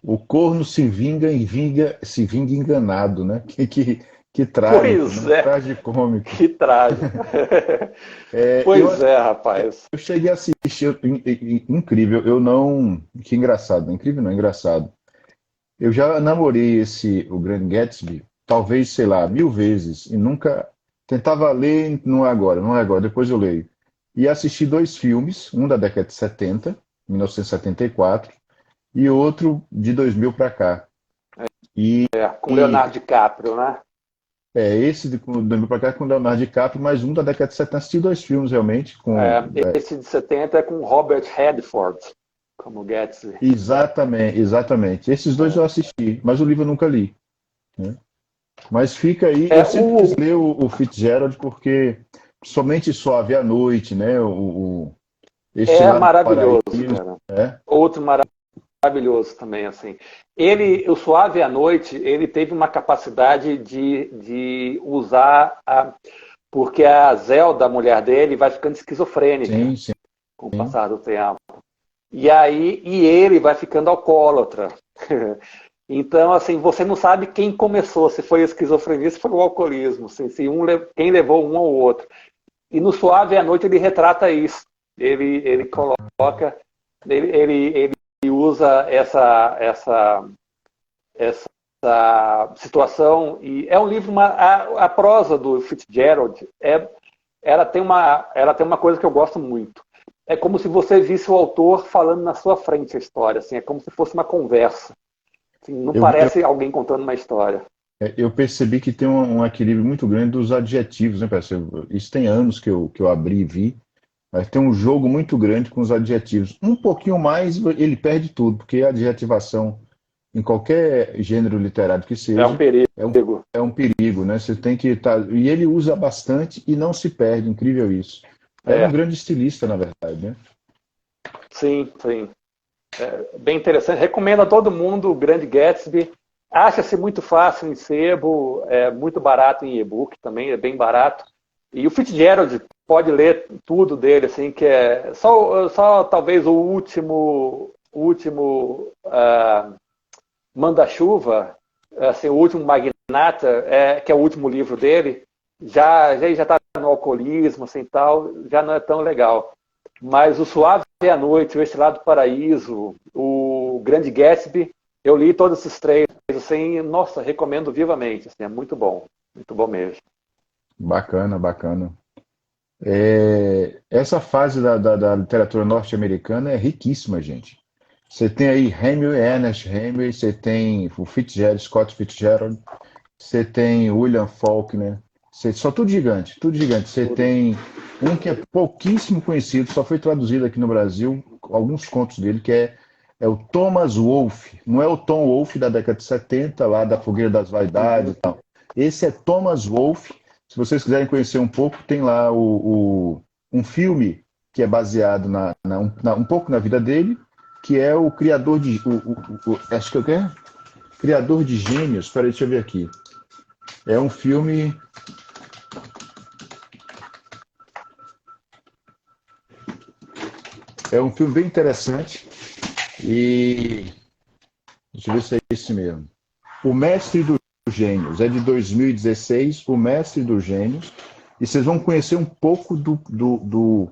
O corno se vinga se vinga enganado, né? Que trágico, Pois né? Tragicômico. Que trágico. Pois rapaz. Eu cheguei a assistir, incrível, que engraçado, incrível não, engraçado. Eu já namorei o Grande Gatsby, talvez, sei lá, 1000 vezes, e nunca tentava ler, não é agora, depois eu leio. E assisti 2 filmes, um da década de 70, 1974, e outro de 2000 para cá. Com Leonardo DiCaprio, né? Esse de 2000 para cá é com Leonardo DiCaprio, mais um da década de 70. Assisti 2 filmes, realmente. Esse de 70 é com Robert Redford, como Gatsby. Exatamente. Esses 2 eu assisti, mas o livro eu nunca li. Né? Mas fica aí, eu sempre quis ler o Fitzgerald, porque somente Suave à Noite, né? Maravilhoso, cara. Outro maravilhoso também, assim. O Suave à Noite, ele teve uma capacidade de usar porque a Zelda, a mulher dele, vai ficando esquizofrênica com o passar do tempo. E ele vai ficando alcoólatra. Então, assim, você não sabe quem começou, se foi a esquizofrenia, se foi o alcoolismo, quem levou um ou outro. E no Suave à Noite ele retrata isso. Ele coloca, ele usa essa situação, e é um livro, a prosa do Fitzgerald ela tem uma coisa que eu gosto muito. É como se você visse o autor falando na sua frente a história, assim, é como se fosse uma conversa. Assim, não parece alguém contando uma história. Eu percebi que tem um equilíbrio muito grande dos adjetivos, né, pessoal? Isso tem anos que eu abri e vi, mas tem um jogo muito grande com os adjetivos. Um pouquinho mais, ele perde tudo, porque a adjetivação, em qualquer gênero literário que É um seja, perigo. é um perigo, né? Você tem que estar. E ele usa bastante e não se perde, incrível isso. Era um É, grande estilista, na verdade, né? sim, sim. É bem interessante. Recomendo a todo mundo o Grande Gatsby. Acha-se muito fácil em sebo, é muito barato em e-book também, é bem barato. E o Fitzgerald pode ler tudo dele, assim, que é só talvez o último Manda-Chuva, assim, o último Magnata, que é o último livro dele, já está no alcoolismo, assim, tal, já não é tão legal. Mas o Suave é a Noite, o Estrelado do Paraíso, o Grande Gatsby, eu li todos esses três, assim, nossa, recomendo vivamente, assim, é muito bom mesmo. Bacana, bacana. Essa fase da literatura norte-americana é riquíssima, gente. Você tem aí Hemingway, Ernest Hemingway, você tem o Fitzgerald, Scott Fitzgerald, você tem William Faulkner, só tudo gigante, tudo gigante. Você Tudo. tem um que é pouquíssimo conhecido, só foi traduzido aqui no Brasil, alguns contos dele, é o Thomas Wolfe. Não é o Tom Wolfe da década de 70, lá da Fogueira das Vaidades Uhum. e tal. Esse é Thomas Wolfe. Se vocês quiserem conhecer um pouco, tem lá um filme que é baseado um pouco na vida dele, que é o criador de. Acho que eu quero. Criador de Gênios. Espera aí, deixa eu ver aqui. É um filme. É um filme bem interessante. E. Deixa eu ver se é esse mesmo. O Mestre dos Gênios. É de 2016. O Mestre dos Gênios. E vocês vão conhecer um pouco do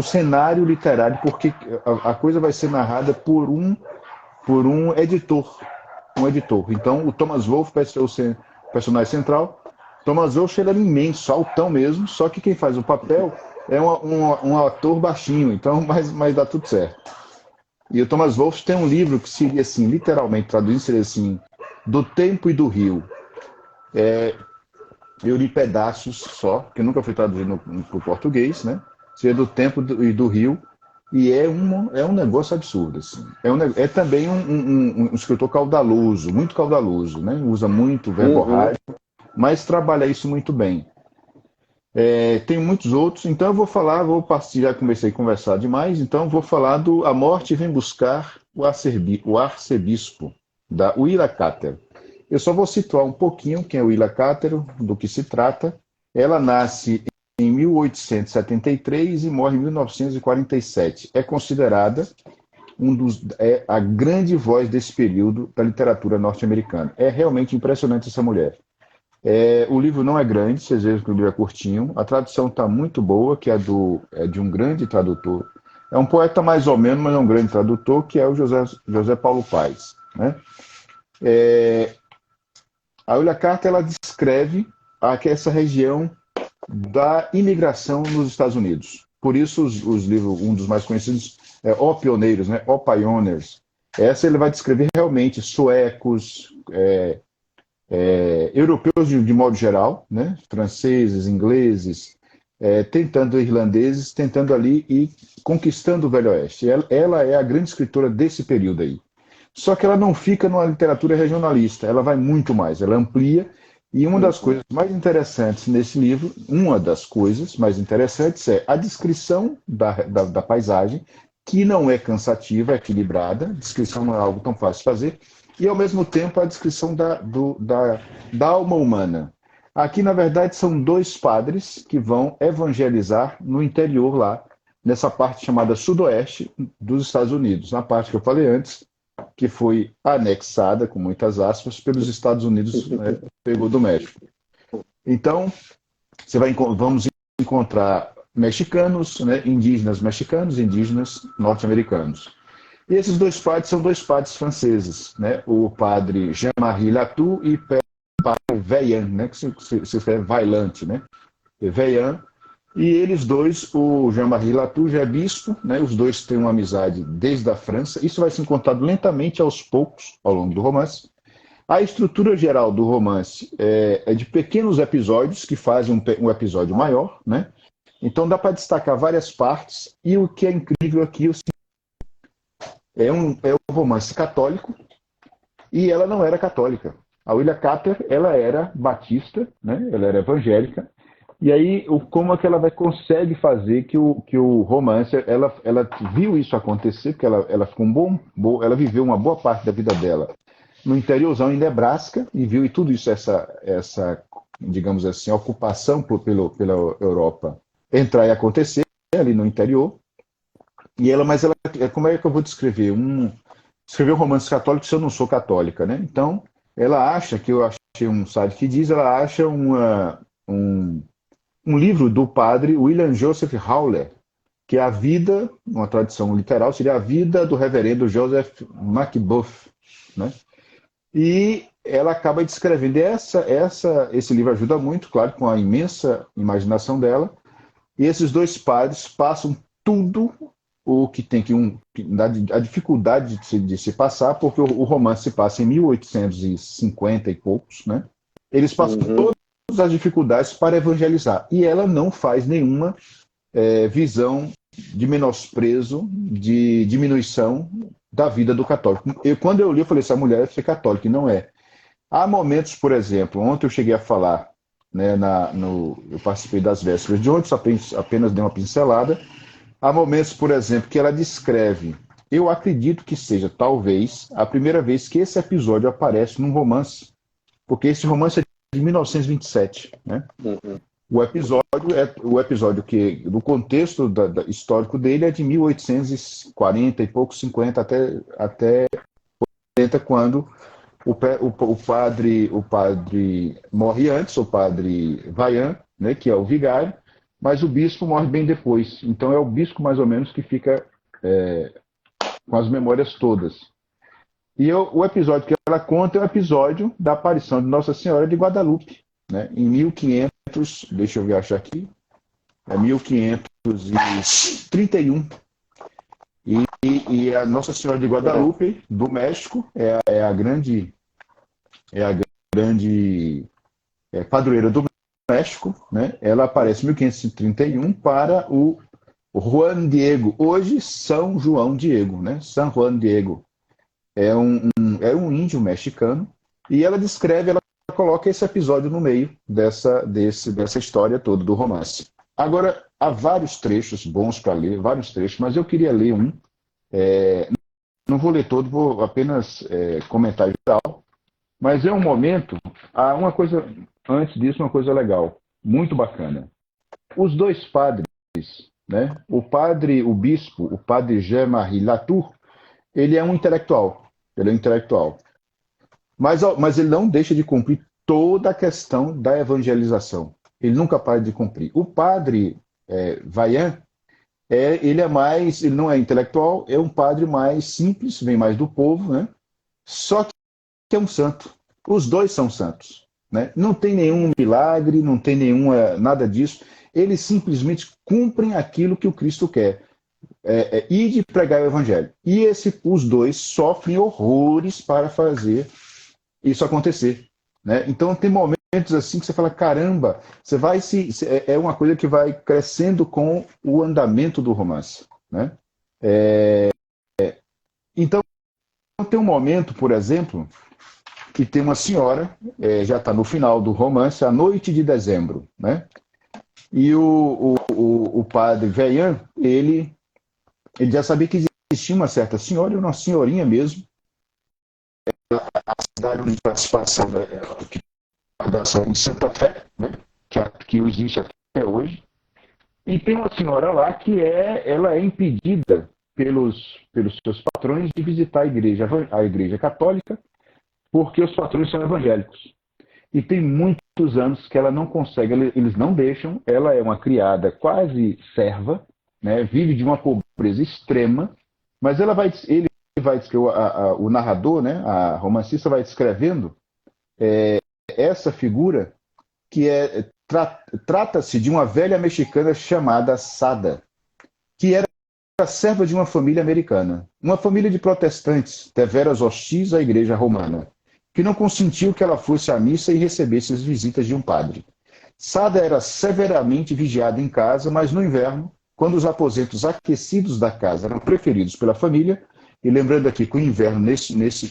cenário literário, porque a coisa vai ser narrada por um editor. Um editor. Então, o Thomas Wolfe vai ser o personagem central. Thomas Wolfe ele era imenso, altão mesmo, só que quem faz o papel é um ator baixinho, então, mas dá tudo certo. E o Thomas Wolfe tem um livro que seria assim, literalmente traduzido, seria assim, Do Tempo e do Rio. Eu li pedaços só, que nunca foi traduzido para o português, né? Seria Do Tempo e do Rio, e é um negócio absurdo. Assim. É também um escritor caudaloso, muito caudaloso, né? Usa muito Uhum. verborrágico, mas trabalha isso muito bem. Tem muitos outros, então eu vou falar, já comecei a conversar demais, então vou falar do A Morte Vem Buscar o Arcebispo, da Willa Cather. Eu só vou situar um pouquinho quem é Willa Cather, do que se trata. Ela nasce em 1873 e morre em 1947. É considerada a grande voz desse período da literatura norte-americana. É realmente impressionante essa mulher. O livro não é grande, vocês veem que o livro é curtinho. A tradução está muito boa, que é de um grande tradutor. É um poeta mais ou menos, mas é um grande tradutor, que é o José Paulo Paes. Né? A Willa Cather ela descreve essa região da imigração nos Estados Unidos. Por isso, os livros, um dos mais conhecidos é O Pioneiros, né? O Pioneers. Essa ele vai descrever realmente suecos, europeus de modo geral, né? Franceses, ingleses, irlandeses, tentando ali e conquistando o Velho Oeste. Ela é a grande escritora desse período aí. Só que ela não fica numa literatura regionalista, ela vai muito mais, ela amplia. E uma das coisas mais interessantes nesse livro, uma das coisas mais interessantes é a descrição da paisagem, que não é cansativa, é equilibrada, a descrição não é algo tão fácil de fazer, e ao mesmo tempo a descrição da alma humana. Aqui, na verdade, são dois padres que vão evangelizar no interior lá, nessa parte chamada sudoeste dos Estados Unidos, na parte que eu falei antes, que foi anexada, com muitas aspas, pelos Estados Unidos, né, pegou do México. Então, vamos encontrar mexicanos, né, indígenas mexicanos, indígenas norte-americanos. E esses dois padres são dois padres franceses, né, o padre Jean-Marie Latour e o padre Vaillant, né, que se escreve Vaillant, né. Veillant, e eles dois, o Jean-Marie Latour já é bispo, né? Os dois têm uma amizade desde a França. Isso vai ser contado lentamente aos poucos ao longo do romance. A estrutura geral do romance é de pequenos episódios que fazem um episódio maior, né? Então dá para destacar várias partes, e o que é incrível aqui é um romance católico, e ela não era católica. A Willa Cather, ela era batista, né? Ela era evangélica, e aí como é que ela consegue fazer que o romance, ela viu isso acontecer, porque ela ficou ela viveu uma boa parte da vida dela no interiorzão, em Nebraska, e viu e tudo isso, essa digamos assim, ocupação pela Europa entrar e acontecer ali no interior. Mas ela, como é que eu vou descrever? Escrever um romance católico se eu não sou católica, né? Então, ela acha, que eu achei um site que diz, ela acha um livro do padre William Joseph Howler, que é a vida, uma tradução literal, seria a vida do reverendo Joseph Macbuff, né? E ela acaba descrevendo. Esse livro ajuda muito, claro, com a imensa imaginação dela. E esses dois padres passam tudo o que tem a dificuldade de se passar, porque o romance se passa em 1850 e poucos, né? Eles passam todas as dificuldades para evangelizar. E ela não faz nenhuma visão de menosprezo, de diminuição da vida do católico. Quando eu li, eu falei, essa mulher deve ser católica, e não é. Há momentos, por exemplo, ontem eu cheguei a falar, né, eu participei das vésperas de ontem, apenas dei uma pincelada. Há momentos, por exemplo, que ela descreve, eu acredito que seja, talvez, a primeira vez que esse episódio aparece num romance, porque esse romance é de 1927, né? O episódio que, do contexto histórico dele, é de 1840 e pouco, 50, até 40, quando o padre morre antes, o padre Vaillant, né, que é o vigário, mas o bispo morre bem depois. Então é o bispo, mais ou menos, que fica com as memórias todas. E o episódio que ela conta é o episódio da aparição de Nossa Senhora de Guadalupe, né, em 1500, deixa eu ver, achar aqui, 1531. E a Nossa Senhora de Guadalupe, do México, é a grande padroeira do México, né? Ela aparece em 1531 para o Juan Diego, hoje São João Diego, né? San Juan Diego. É um índio mexicano, e ela coloca esse episódio no meio dessa história toda do romance. Agora, há vários trechos bons para ler, vários trechos, mas eu queria ler um. Não vou ler todo, vou apenas comentar geral. Mas é um momento, uma coisa, antes disso, uma coisa legal, muito bacana. Os dois padres, né? O bispo, o padre Jean-Marie Latour, ele é um intelectual. Mas ele não deixa de cumprir toda a questão da evangelização. Ele nunca para de cumprir. O padre Vaillant, ele não é intelectual, é um padre mais simples, vem mais do povo, né? Só que é um santo. Os dois são santos, né? Não tem nenhum milagre, não tem nada disso. Eles simplesmente cumprem aquilo que o Cristo quer. E de pregar o evangelho. E os dois sofrem horrores para fazer isso acontecer, né? Então tem momentos assim que você fala, caramba, é uma coisa que vai crescendo com o andamento do romance, né? Então tem um momento, por exemplo, que tem uma senhora, já está no final do romance, a noite de dezembro, né? E o padre Vaillant, ele já sabia que existia uma certa senhora, uma senhorinha mesmo, a cidade de participação em Santa Fé, né, que existe até hoje. E tem uma senhora lá que ela é impedida pelos seus patrões de visitar a igreja católica, porque os patrões são evangélicos. E tem muitos anos que ela não consegue, eles não deixam, ela é uma criada quase serva, né, vive de uma pobreza extrema, mas o narrador, né, a romancista vai descrevendo essa figura que Trata-se de uma velha mexicana chamada Sada, que era serva de uma família americana, uma família de protestantes, deveras hostis à igreja romana, que não consentiu que ela fosse à missa e recebesse as visitas de um padre. Sada era severamente vigiada em casa, mas no inverno, quando os aposentos aquecidos da casa eram preferidos pela família, e lembrando aqui que o inverno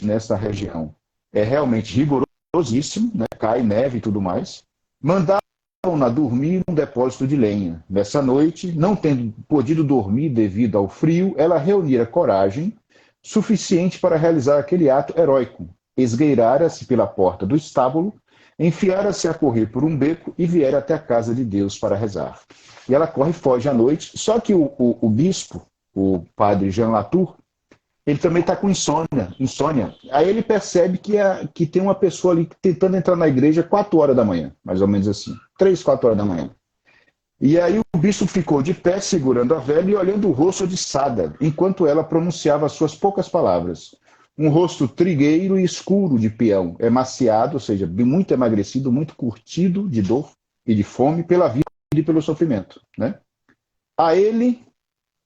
nessa região é realmente rigorosíssimo, né? Cai neve e tudo mais, mandavam-na dormir num depósito de lenha. Nessa noite, não tendo podido dormir devido ao frio, ela reunira coragem suficiente para realizar aquele ato heróico. Esgueirara-se pela porta do estábulo, enfiara-se a correr por um beco e viera até a casa de Deus para rezar. E ela corre e foge à noite, só que o bispo, o padre Jean Latour, ele também está com insônia. Aí ele percebe que tem uma pessoa ali tentando entrar na igreja 4 horas da manhã, mais ou menos assim, 3, 4 horas da manhã. E aí o bispo ficou de pé, segurando a velha e olhando o rosto de Sada, enquanto ela pronunciava as suas poucas palavras. Um rosto trigueiro e escuro de peão, emaciado, ou seja, muito emagrecido, muito curtido de dor e de fome pela vida e pelo sofrimento, né?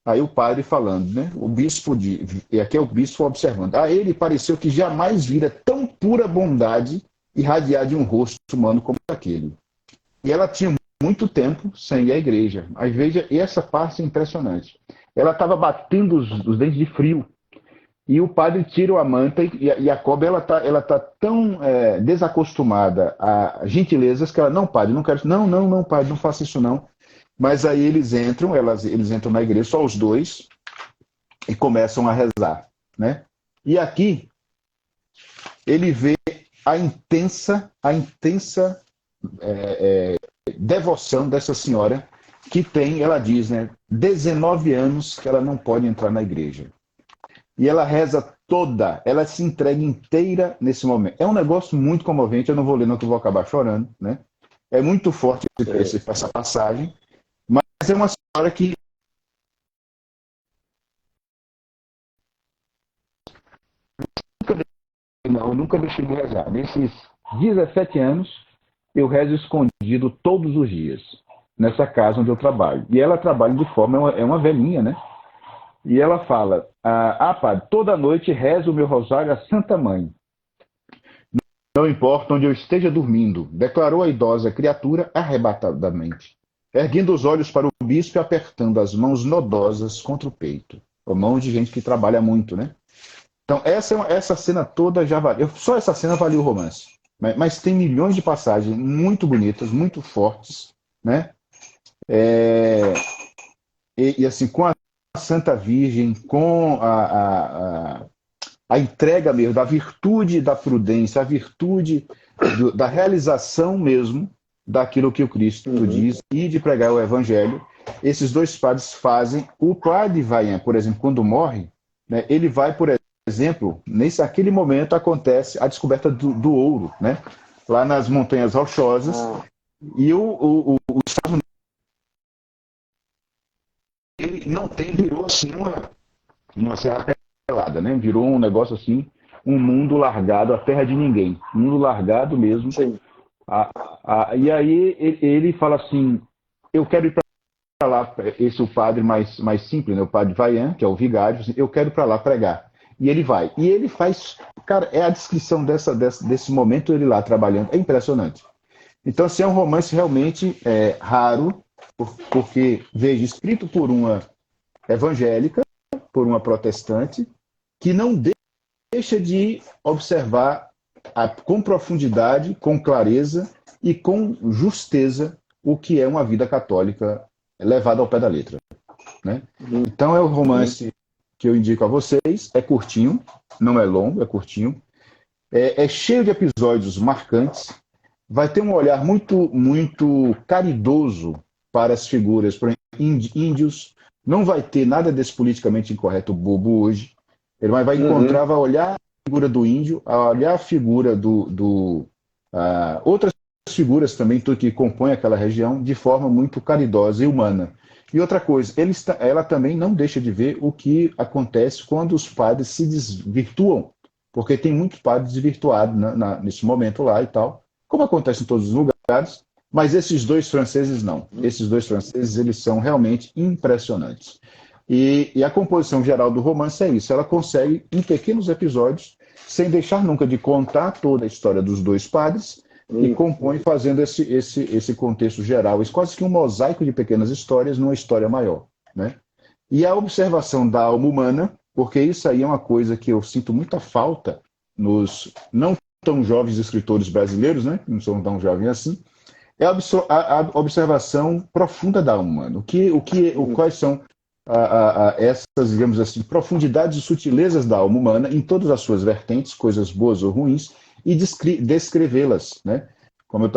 Aí o padre falando, né? E aqui é o bispo observando. A ele pareceu que jamais vira tão pura bondade irradiar de um rosto humano como aquele. E ela tinha muito tempo sem ir à igreja. Aí veja, e essa parte é impressionante. Ela estava batendo os dentes de frio. E o padre tira a manta e a cobra, ela tá tão desacostumada a gentilezas que ela, não, padre, não quero, não, padre, não faça isso não. Mas aí eles entram na igreja, só os dois, e começam a rezar, né? E aqui ele vê a intensa devoção dessa senhora, que tem, ela diz, né, 19 anos que ela não pode entrar na igreja. E ela reza toda, ela se entrega inteira nesse momento. É um negócio muito comovente, eu não vou ler, não, que eu vou acabar chorando, né? É muito forte essa passagem, mas é uma senhora que eu nunca deixei de rezar. Nesses 17 anos, eu rezo escondido todos os dias, nessa casa onde eu trabalho. E ela trabalha de forma, é uma velhinha, né? E ela fala, padre, toda noite rezo o meu rosário à Santa Mãe. Não importa onde eu esteja dormindo, declarou a idosa criatura arrebatadamente, erguendo os olhos para o bispo e apertando as mãos nodosas contra o peito. A mão de gente que trabalha muito, né? Então, essa cena toda já valeu. Só essa cena valeu o romance. Mas tem milhões de passagens muito bonitas, muito fortes, né? E assim, com a Santa Virgem, com a entrega mesmo, da virtude da prudência, a virtude da realização mesmo daquilo que o Cristo diz e de pregar o Evangelho. Esses dois padres fazem. O padre Vaillant, por exemplo, quando morre, né, ele vai, por exemplo, naquele momento acontece a descoberta do ouro, né, lá nas Montanhas Rochosas, e o Estados Unidos ele não tem, virou assim uma serra pelada, né? Virou um negócio assim, um mundo largado, a terra de ninguém, um mundo largado mesmo. Sim. E aí ele fala assim, eu quero ir para lá, esse é o padre mais simples, né? O padre Vaillant, que é o vigário, assim, eu quero ir para lá pregar. E ele vai. E ele faz, cara, é a descrição desse momento ele lá trabalhando, é impressionante. Então, assim, é um romance realmente raro, porque, veja, escrito por uma evangélica, por uma protestante, que não deixa de observar com profundidade, com clareza e com justeza o que é uma vida católica levada ao pé da letra, né? Então, é um romance que eu indico a vocês, é curtinho, não é longo, é curtinho, é cheio de episódios marcantes, vai ter um olhar muito, muito caridoso para as figuras, por exemplo, índios. Não vai ter nada desse politicamente incorreto bobo hoje. Ele vai encontrar, vai olhar a figura do índio, olhar a figura outras figuras também que compõem aquela região de forma muito caridosa e humana. E outra coisa, ela também não deixa de ver o que acontece quando os padres se desvirtuam, porque tem muitos padres desvirtuados nesse momento lá e tal, como acontece em todos os lugares. Mas esses dois franceses não. Esses dois franceses, eles são realmente impressionantes. E a composição geral do romance é isso. Ela consegue, em pequenos episódios, sem deixar nunca de contar toda a história dos dois padres, e compõe fazendo esse contexto geral. Isso quase que um mosaico de pequenas histórias numa história maior, né? E a observação da alma humana, porque isso aí é uma coisa que eu sinto muita falta nos não tão jovens escritores brasileiros, né? Não são tão jovens assim, é a observação profunda da alma humana. Quais são essas, digamos assim, profundidades e sutilezas da alma humana em todas as suas vertentes, coisas boas ou ruins, e descrevê-las, né? Como eu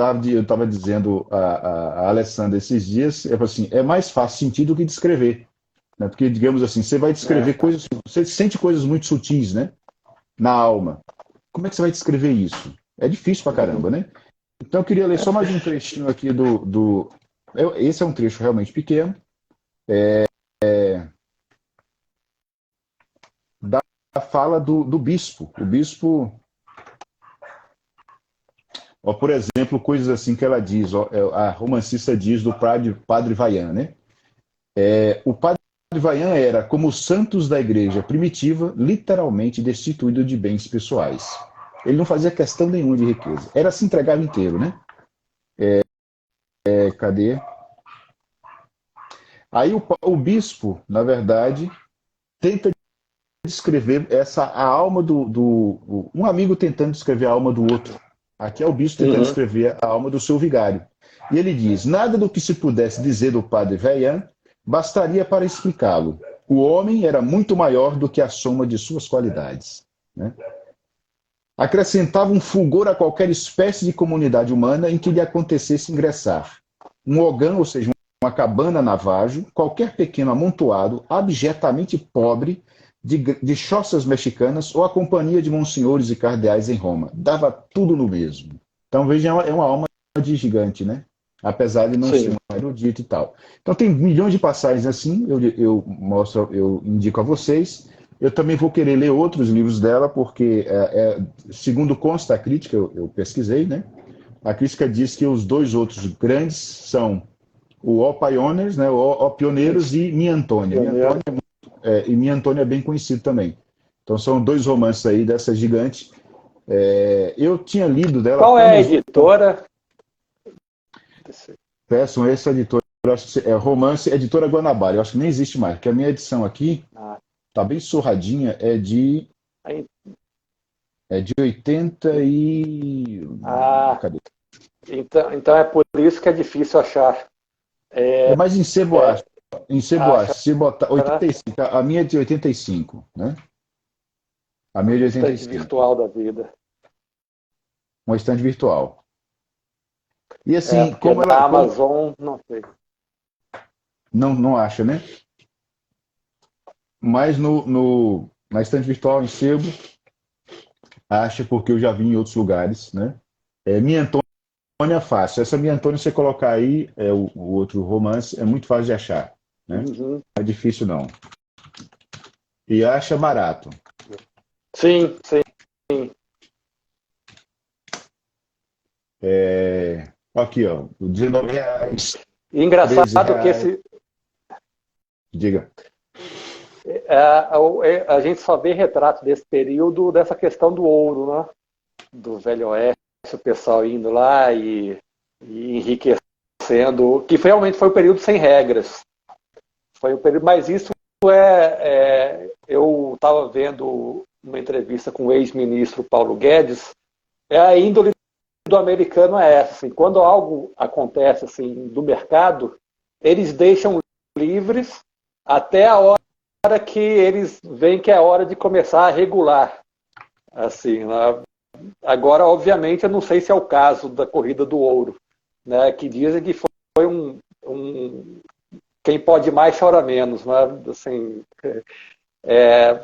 estava dizendo a Alessandra esses dias, assim, é mais fácil sentir do que descrever, né? Porque, digamos assim, você vai descrever coisas, você sente coisas muito sutis, né? Na alma. Como é que você vai descrever isso? É difícil pra caramba, né? Então eu queria ler só mais um trechinho aqui esse é um trecho realmente pequeno, da fala do bispo. O bispo, ó, por exemplo, coisas assim que ela diz, ó, a romancista diz do padre Vaillant, né? O padre Vaillant era, como os santos da igreja primitiva, literalmente destituído de bens pessoais. Ele não fazia questão nenhuma de riqueza. Era se entregava inteiro, né? Cadê? Aí o bispo, na verdade, tenta descrever a alma um amigo tentando descrever a alma do outro. Aqui é o bispo tentando descrever a alma do seu vigário. E ele diz: nada do que se pudesse dizer do padre Vaillant bastaria para explicá-lo. O homem era muito maior do que a soma de suas qualidades, né? Acrescentava um fulgor a qualquer espécie de comunidade humana em que lhe acontecesse ingressar. Um ogã, ou seja, uma cabana navajo, qualquer pequeno amontoado, abjetamente pobre, de choças mexicanas ou a companhia de monsenhores e cardeais em Roma. Dava tudo no mesmo. Então, vejam, é uma alma de gigante, né? Apesar de não ser um erudito e tal. Então, tem milhões de passagens assim, eu indico a vocês. Eu também vou querer ler outros livros dela, porque, segundo consta a crítica, eu pesquisei, né? A crítica diz que os dois outros grandes são o Pioneers, né? O Pioneiros e Minha Antônia. Minha Antônia é bem conhecido também. Então são dois romances aí dessa gigante. Eu tinha lido dela... Qual é a editora? Peçam essa editora, acho que romance, editora Guanabara. Eu acho que nem existe mais, porque a minha edição aqui tá bem surradinha, é de 80 e... Cadê? Então é por isso que é difícil achar. Mas em sebo, se botar 85, a minha é de 85, né? A minha é de 85. Estante virtual da vida. Uma estante virtual. E assim, como ela... Na Amazon, não sei. Não acha, né? Mas na estante virtual, em sebo, acha, porque eu já vi em outros lugares, né? Minha Antônia é fácil. Essa Minha Antônia, você colocar aí, o outro romance, é muito fácil de achar, né? Não é difícil, não. E acha barato. Sim. Aqui, ó, R$19. Engraçado que esse... Diga. A gente só vê retrato desse período, dessa questão do ouro, né? Do Velho Oeste, o pessoal indo lá e enriquecendo, que realmente foi um período sem regras. Foi um período, mas isso eu estava vendo uma entrevista com o ex-ministro Paulo Guedes, a índole do americano é essa, assim, quando algo acontece assim, do mercado, eles deixam livres até a hora que eles veem que é hora de começar a regular. Assim, né? Agora, obviamente, eu não sei se é o caso da corrida do ouro, né? Que dizem que foi quem pode mais chora menos, né? Assim,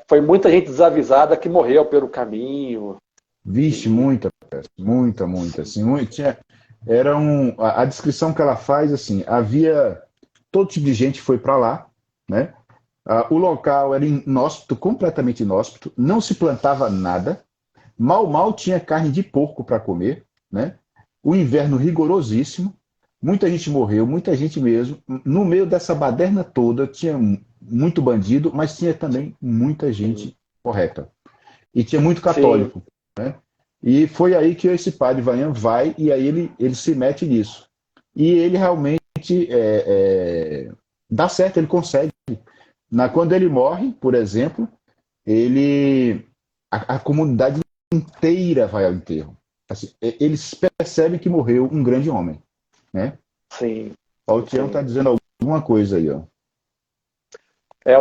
foi muita gente desavisada que morreu pelo caminho. Vixe, muita. Assim, a descrição que ela faz, assim, havia todo tipo de gente foi para lá, né? O local era inóspito, completamente inóspito, não se plantava nada, mal tinha carne de porco para comer, né? O inverno rigorosíssimo, muita gente morreu, muita gente mesmo. No meio dessa baderna toda, tinha muito bandido, mas tinha também muita gente correta. E tinha muito Sim. católico, né? E foi aí que esse padre Vaillant vai, e aí ele se mete nisso. E ele realmente dá certo, ele consegue. Quando ele morre, por exemplo, a comunidade inteira vai ao enterro. Assim, eles percebem que morreu um grande homem, né? Sim. O Tião está dizendo alguma coisa aí, ó.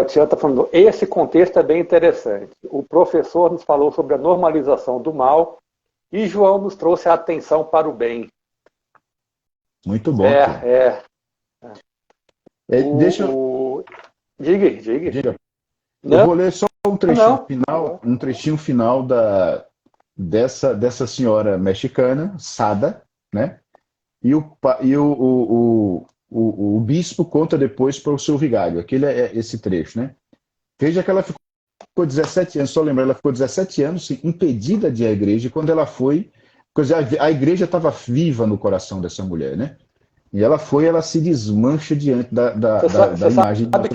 O Tião está falando, esse contexto é bem interessante. O professor nos falou sobre a normalização do mal e João nos trouxe a atenção para o bem. Muito bom, Tião. Deixa eu... Diga. Eu vou ler só um trechinho final dessa senhora mexicana, Sada, né? E o bispo conta depois para o seu vigário. Aquele é esse trecho, né? Veja que ela ficou 17 anos, só lembrar, ela ficou 17 anos impedida de ir à igreja, e quando ela foi, a igreja estava viva no coração dessa mulher, né? E ela se desmancha diante da imagem de Nossa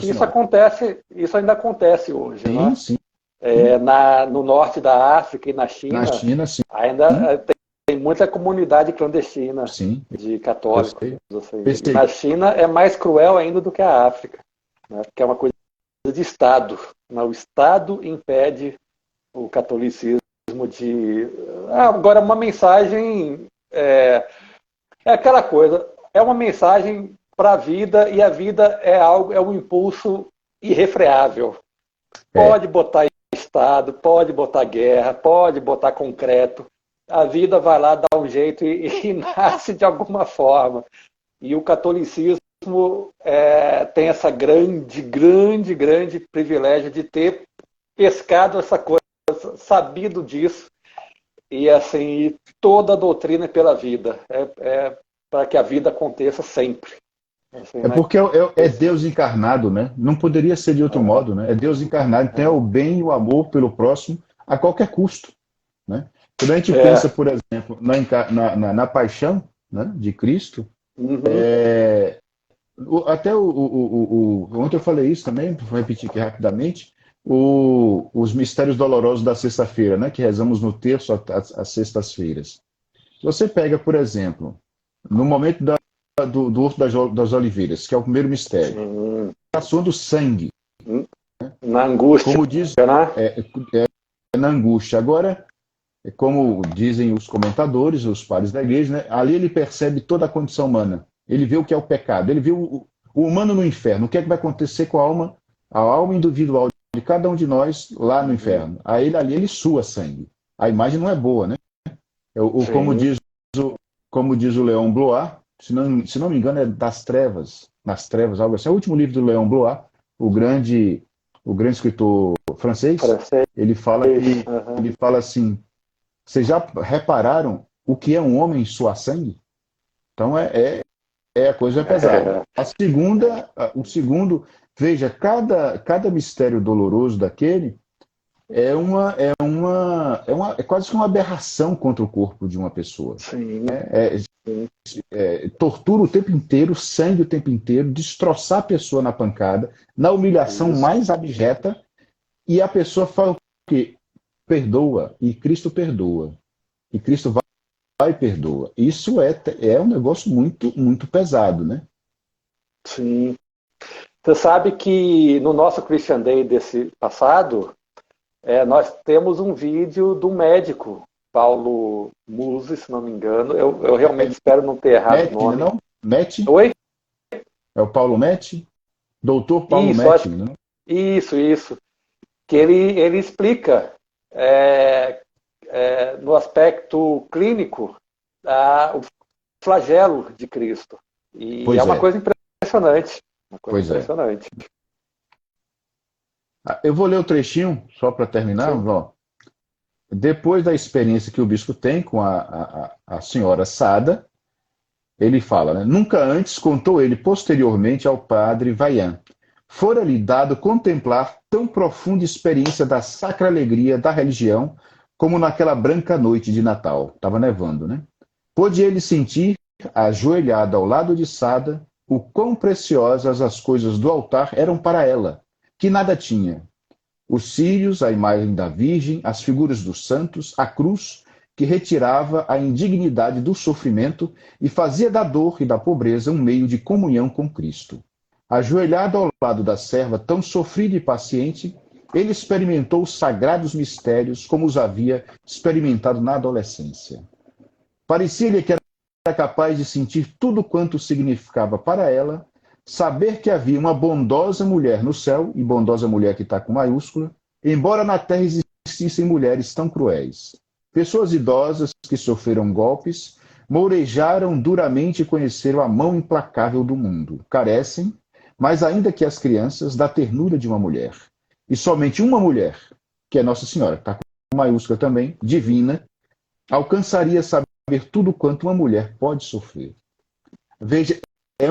Senhora. Isso ainda acontece hoje, sim, né? Sim. No norte da África e na China, sim. ainda tem muita comunidade clandestina de católicos. Assim. Na China é mais cruel ainda do que a África, né? Porque é uma coisa de Estado. Né? O Estado impede o catolicismo de... agora, uma mensagem... É aquela coisa, é uma mensagem para a vida, e a vida é um impulso irrefreável. Pode botar Estado, pode botar guerra, pode botar concreto. A vida vai lá dar um jeito e nasce de alguma forma. E o catolicismo tem essa grande privilégio de ter pescado essa coisa, sabido disso, e assim, toda a doutrina é pela vida. Para que a vida aconteça sempre. Assim, porque é Deus encarnado, né? Não poderia ser de outro modo, né? É Deus encarnado, tem o bem e o amor pelo próximo a qualquer custo, né? Quando a gente pensa, por exemplo, na paixão, né, de Cristo, até ontem eu falei isso também, vou repetir aqui rapidamente, os mistérios dolorosos da sexta-feira, né, que rezamos no terço às sextas-feiras. Você pega, por exemplo, no momento do Horto das Oliveiras, que é o primeiro mistério, passou do sangue. Na angústia. Como diz, na angústia. Agora, como dizem os comentadores, os padres da igreja, né, ali ele percebe toda a condição humana. Ele vê o que é o pecado. Ele vê o humano no inferno. O que é que vai acontecer com a alma individual de cada um de nós lá no inferno? Aí ali ele sua sangue. A imagem não é boa, né? Como diz o Léon Blois, se não me engano, é nas trevas, algo assim. É o último livro do Léon Blois, o grande escritor francês. Ele fala assim: vocês já repararam o que é um homem suar sangue? Então a coisa pesada. O segundo, veja, cada mistério doloroso daquele é quase que uma aberração contra o corpo de uma pessoa. Sim. Tortura o tempo inteiro, sangue o tempo inteiro, destroçar a pessoa na pancada, na humilhação mais abjeta, e a pessoa fala o quê? Perdoa, e Cristo perdoa. E Cristo vai e perdoa. Isso é um negócio muito, muito pesado, né? Sim. Você sabe que no nosso Christian Day desse passado, nós temos um vídeo do médico, Paulo Musi, se não me engano. Eu realmente espero não ter errado o nome. Não? Metti? Oi? É o Paulo Metti? Doutor Paulo Metti, não? Isso. Que ele explica no aspecto clínico o flagelo de Cristo. E uma coisa impressionante. Impressionante. Eu vou ler o trechinho, só para terminar. Ó. Depois da experiência que o bispo tem com a senhora Sada, ele fala, né? Nunca antes contou ele posteriormente ao padre Vaillant. Fora-lhe dado contemplar tão profunda experiência da sacra alegria da religião como naquela branca noite de Natal. Estava nevando, né? Pôde ele sentir ajoelhada ao lado de Sada, o quão preciosas as coisas do altar eram para ela, que nada tinha. Os círios, a imagem da Virgem, as figuras dos santos, a cruz, que retirava a indignidade do sofrimento e fazia da dor e da pobreza um meio de comunhão com Cristo. Ajoelhado ao lado da serva tão sofrida e paciente, ele experimentou os sagrados mistérios como os havia experimentado na adolescência. Parecia-lhe que era capaz de sentir tudo quanto significava para ela saber que havia uma bondosa mulher no céu, e bondosa mulher que está com maiúscula, embora na terra existissem mulheres tão cruéis. Pessoas idosas que sofreram golpes, mourejaram duramente e conheceram a mão implacável do mundo. Carecem, mas ainda que as crianças, da ternura de uma mulher. E somente uma mulher, que é Nossa Senhora, que está com maiúscula também, divina, alcançaria saber tudo quanto uma mulher pode sofrer. Veja, é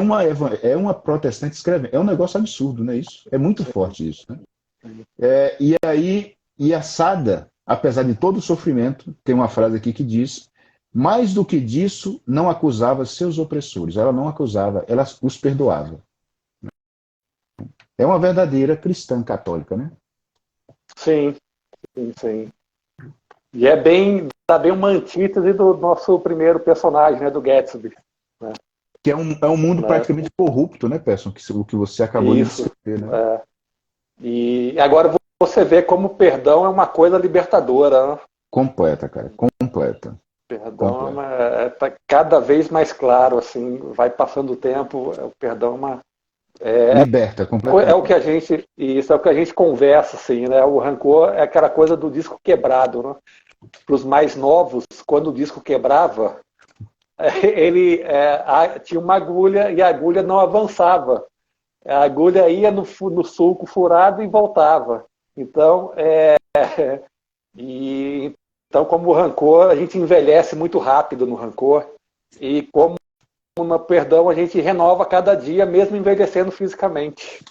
uma protestante escrevendo. É um negócio absurdo, não é isso? É muito forte isso. Né? E a Sada, apesar de todo o sofrimento, tem uma frase aqui que diz: mais do que disso, não acusava seus opressores. Ela não acusava, ela os perdoava. É uma verdadeira cristã católica, né? Sim, sim, sim. E tá bem uma antítese do nosso primeiro personagem, né, do Gatsby. Né? Que é um mundo praticamente corrupto, né, Persson? O que você acabou de descrever, né? É. E agora você vê como o perdão é uma coisa libertadora. Né? Completa, cara. Completa. Perdão tá cada vez mais claro, assim, vai passando o tempo, o perdão liberta completamente. É o que a gente, isso é o que a gente conversa, assim, né? O rancor é aquela coisa do disco quebrado, né? Para os mais novos, quando o disco quebrava, ele tinha uma agulha e a agulha não avançava. A agulha ia no sulco furado e voltava. Então, então, como o rancor, a gente envelhece muito rápido no rancor. E como no perdão, a gente renova cada dia, mesmo envelhecendo fisicamente.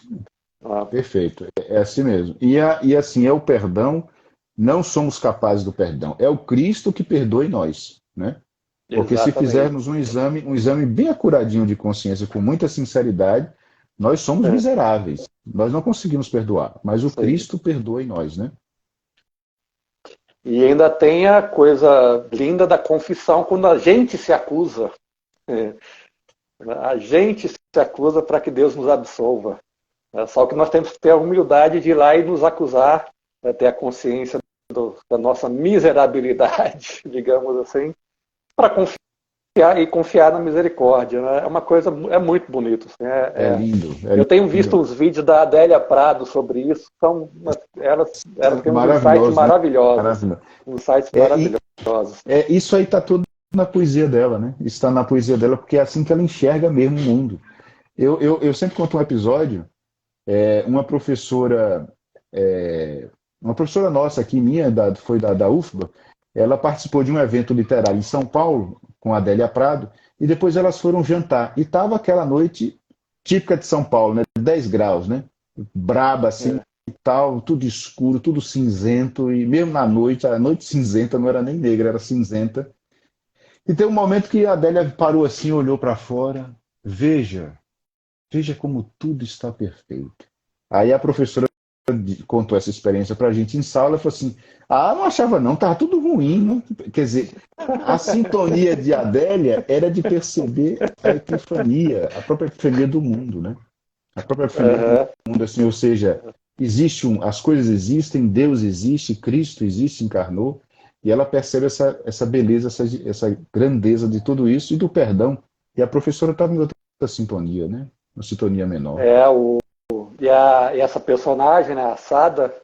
Perfeito, é assim mesmo. E assim, é o perdão, não somos capazes do perdão. É o Cristo que perdoa em nós, né? Porque Exatamente. se fizermos um exame bem acuradinho de consciência, com muita sinceridade, nós somos miseráveis. Nós não conseguimos perdoar, mas o Cristo perdoa em nós, né? E ainda tem a coisa linda da confissão, quando a gente se acusa. A gente se acusa para que Deus nos absolva. Só que nós temos que ter a humildade de ir lá e nos acusar, ter a consciência da nossa miserabilidade, digamos assim, para confiar na misericórdia. Né? É uma coisa, é muito bonito. Assim, é lindo. Eu tenho visto uns vídeos da Adélia Prado sobre isso. Ela tem uns insights maravilhosos. Né? Uns sites maravilhosos. Isso aí está tudo na poesia dela, né? Está na poesia dela porque é assim que ela enxerga mesmo o mundo. Eu sempre conto um episódio, uma professora nossa aqui, foi da UFBA, ela participou de um evento literário em São Paulo, com a Adélia Prado, e depois elas foram jantar. E estava aquela noite típica de São Paulo, né? 10 graus, né? Braba, assim, e tal, tudo escuro, tudo cinzento, e mesmo na noite, a noite cinzenta não era nem negra, era cinzenta. E tem um momento que a Adélia parou assim, olhou para fora, veja como tudo está perfeito. Aí a professora contou essa experiência para a gente em sala e falou assim: não achava não, estava tudo ruim. Não? Quer dizer, a sintonia de Adélia era de perceber a epifania, a própria epifania do mundo, né? A própria epifania do mundo, assim, ou seja, as coisas existem, Deus existe, Cristo existe, encarnou, e ela percebe essa beleza, essa grandeza de tudo isso e do perdão. E a professora estava em outra sintonia, né? Uma sintonia menor. E essa personagem, né, a Sada,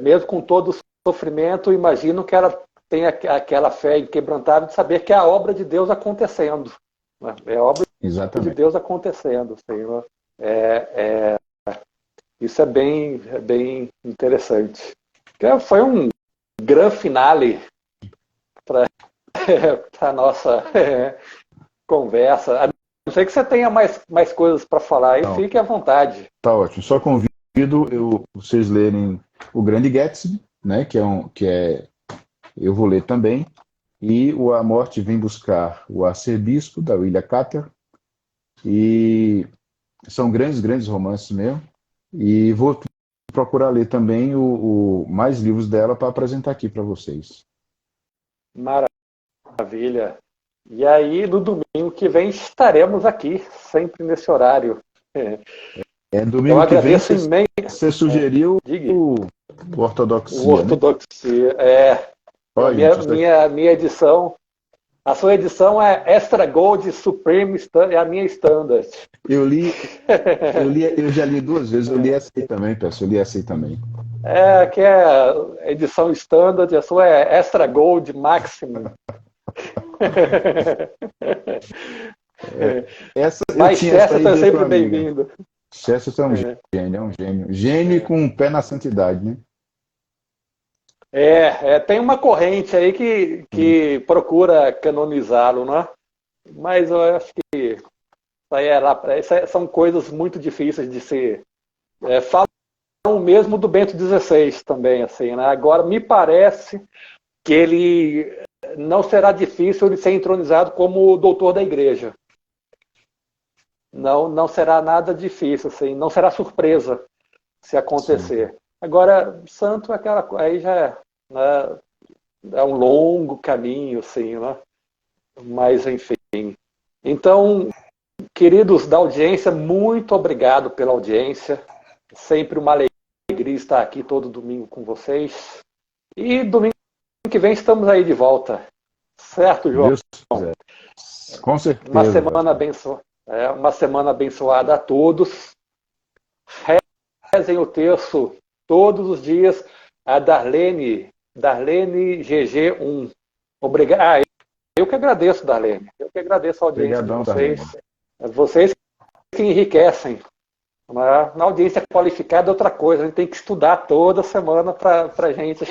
mesmo com todo o sofrimento, imagino que ela tem aquela fé inquebrantável de saber que é a obra de Deus acontecendo. Né? É a obra Exatamente. de Deus acontecendo. Assim, né? Isso é bem interessante. Foi um grande finale para a nossa conversa. A não ser que você tenha mais coisas para falar aí, fique à vontade. Tá ótimo. Só convido vocês lerem O Grande Gatsby, né? Eu vou ler também. E A Morte Vem Buscar o Arcebispo, da Willa Cather. E são grandes romances mesmo. E vou procurar ler também mais livros dela para apresentar aqui para vocês. Maravilha. E aí, no domingo que vem, estaremos aqui, sempre nesse horário. Domingo eu que vem, imenso. Você sugeriu o Ortodoxia. O Ortodoxia, né? Minha edição. A sua edição é Extra Gold Supreme, é a minha Standard. Eu já li 2 vezes, eu li essa aí também, pessoal. Eu li essa aí também. Que é a edição Standard, a sua é Extra Gold Maximum. Mas Chester é sempre bem-vindo. Chester é um gênio, Gênio e com um pé na santidade, né? Tem uma corrente aí que procura canonizá-lo, né? Mas eu acho que isso aí são coisas muito difíceis de se... falam mesmo do Bento XVI também, assim, né? Agora, me parece que ele não será difícil de ser entronizado como doutor da igreja. Não será nada difícil, assim, não será surpresa se acontecer. Sim. Agora, santo aí já é um longo caminho, assim, né? Mas, enfim. Então, queridos da audiência, muito obrigado pela audiência. Sempre uma alegria estar aqui todo domingo com vocês. E domingo que vem estamos aí de volta. Certo, João? Deus quiser. Com certeza. Uma semana abençoada a todos. Rezem o terço todos os dias. A Darlene GG1. Obrigado. Eu que agradeço, Darlene. Eu que agradeço a audiência de vocês. Darlene. Vocês que enriquecem. Na audiência qualificada é outra coisa. A gente tem que estudar toda semana para a gente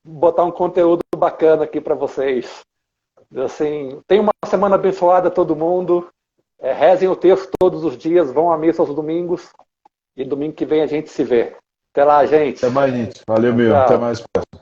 botar um conteúdo bacana aqui para vocês. Assim, tenha uma semana abençoada a todo mundo. Rezem o texto todos os dias, vão à missa aos domingos. E domingo que vem a gente se vê. Até lá, gente. Até mais, gente. Valeu, meu. Até mais, pessoal.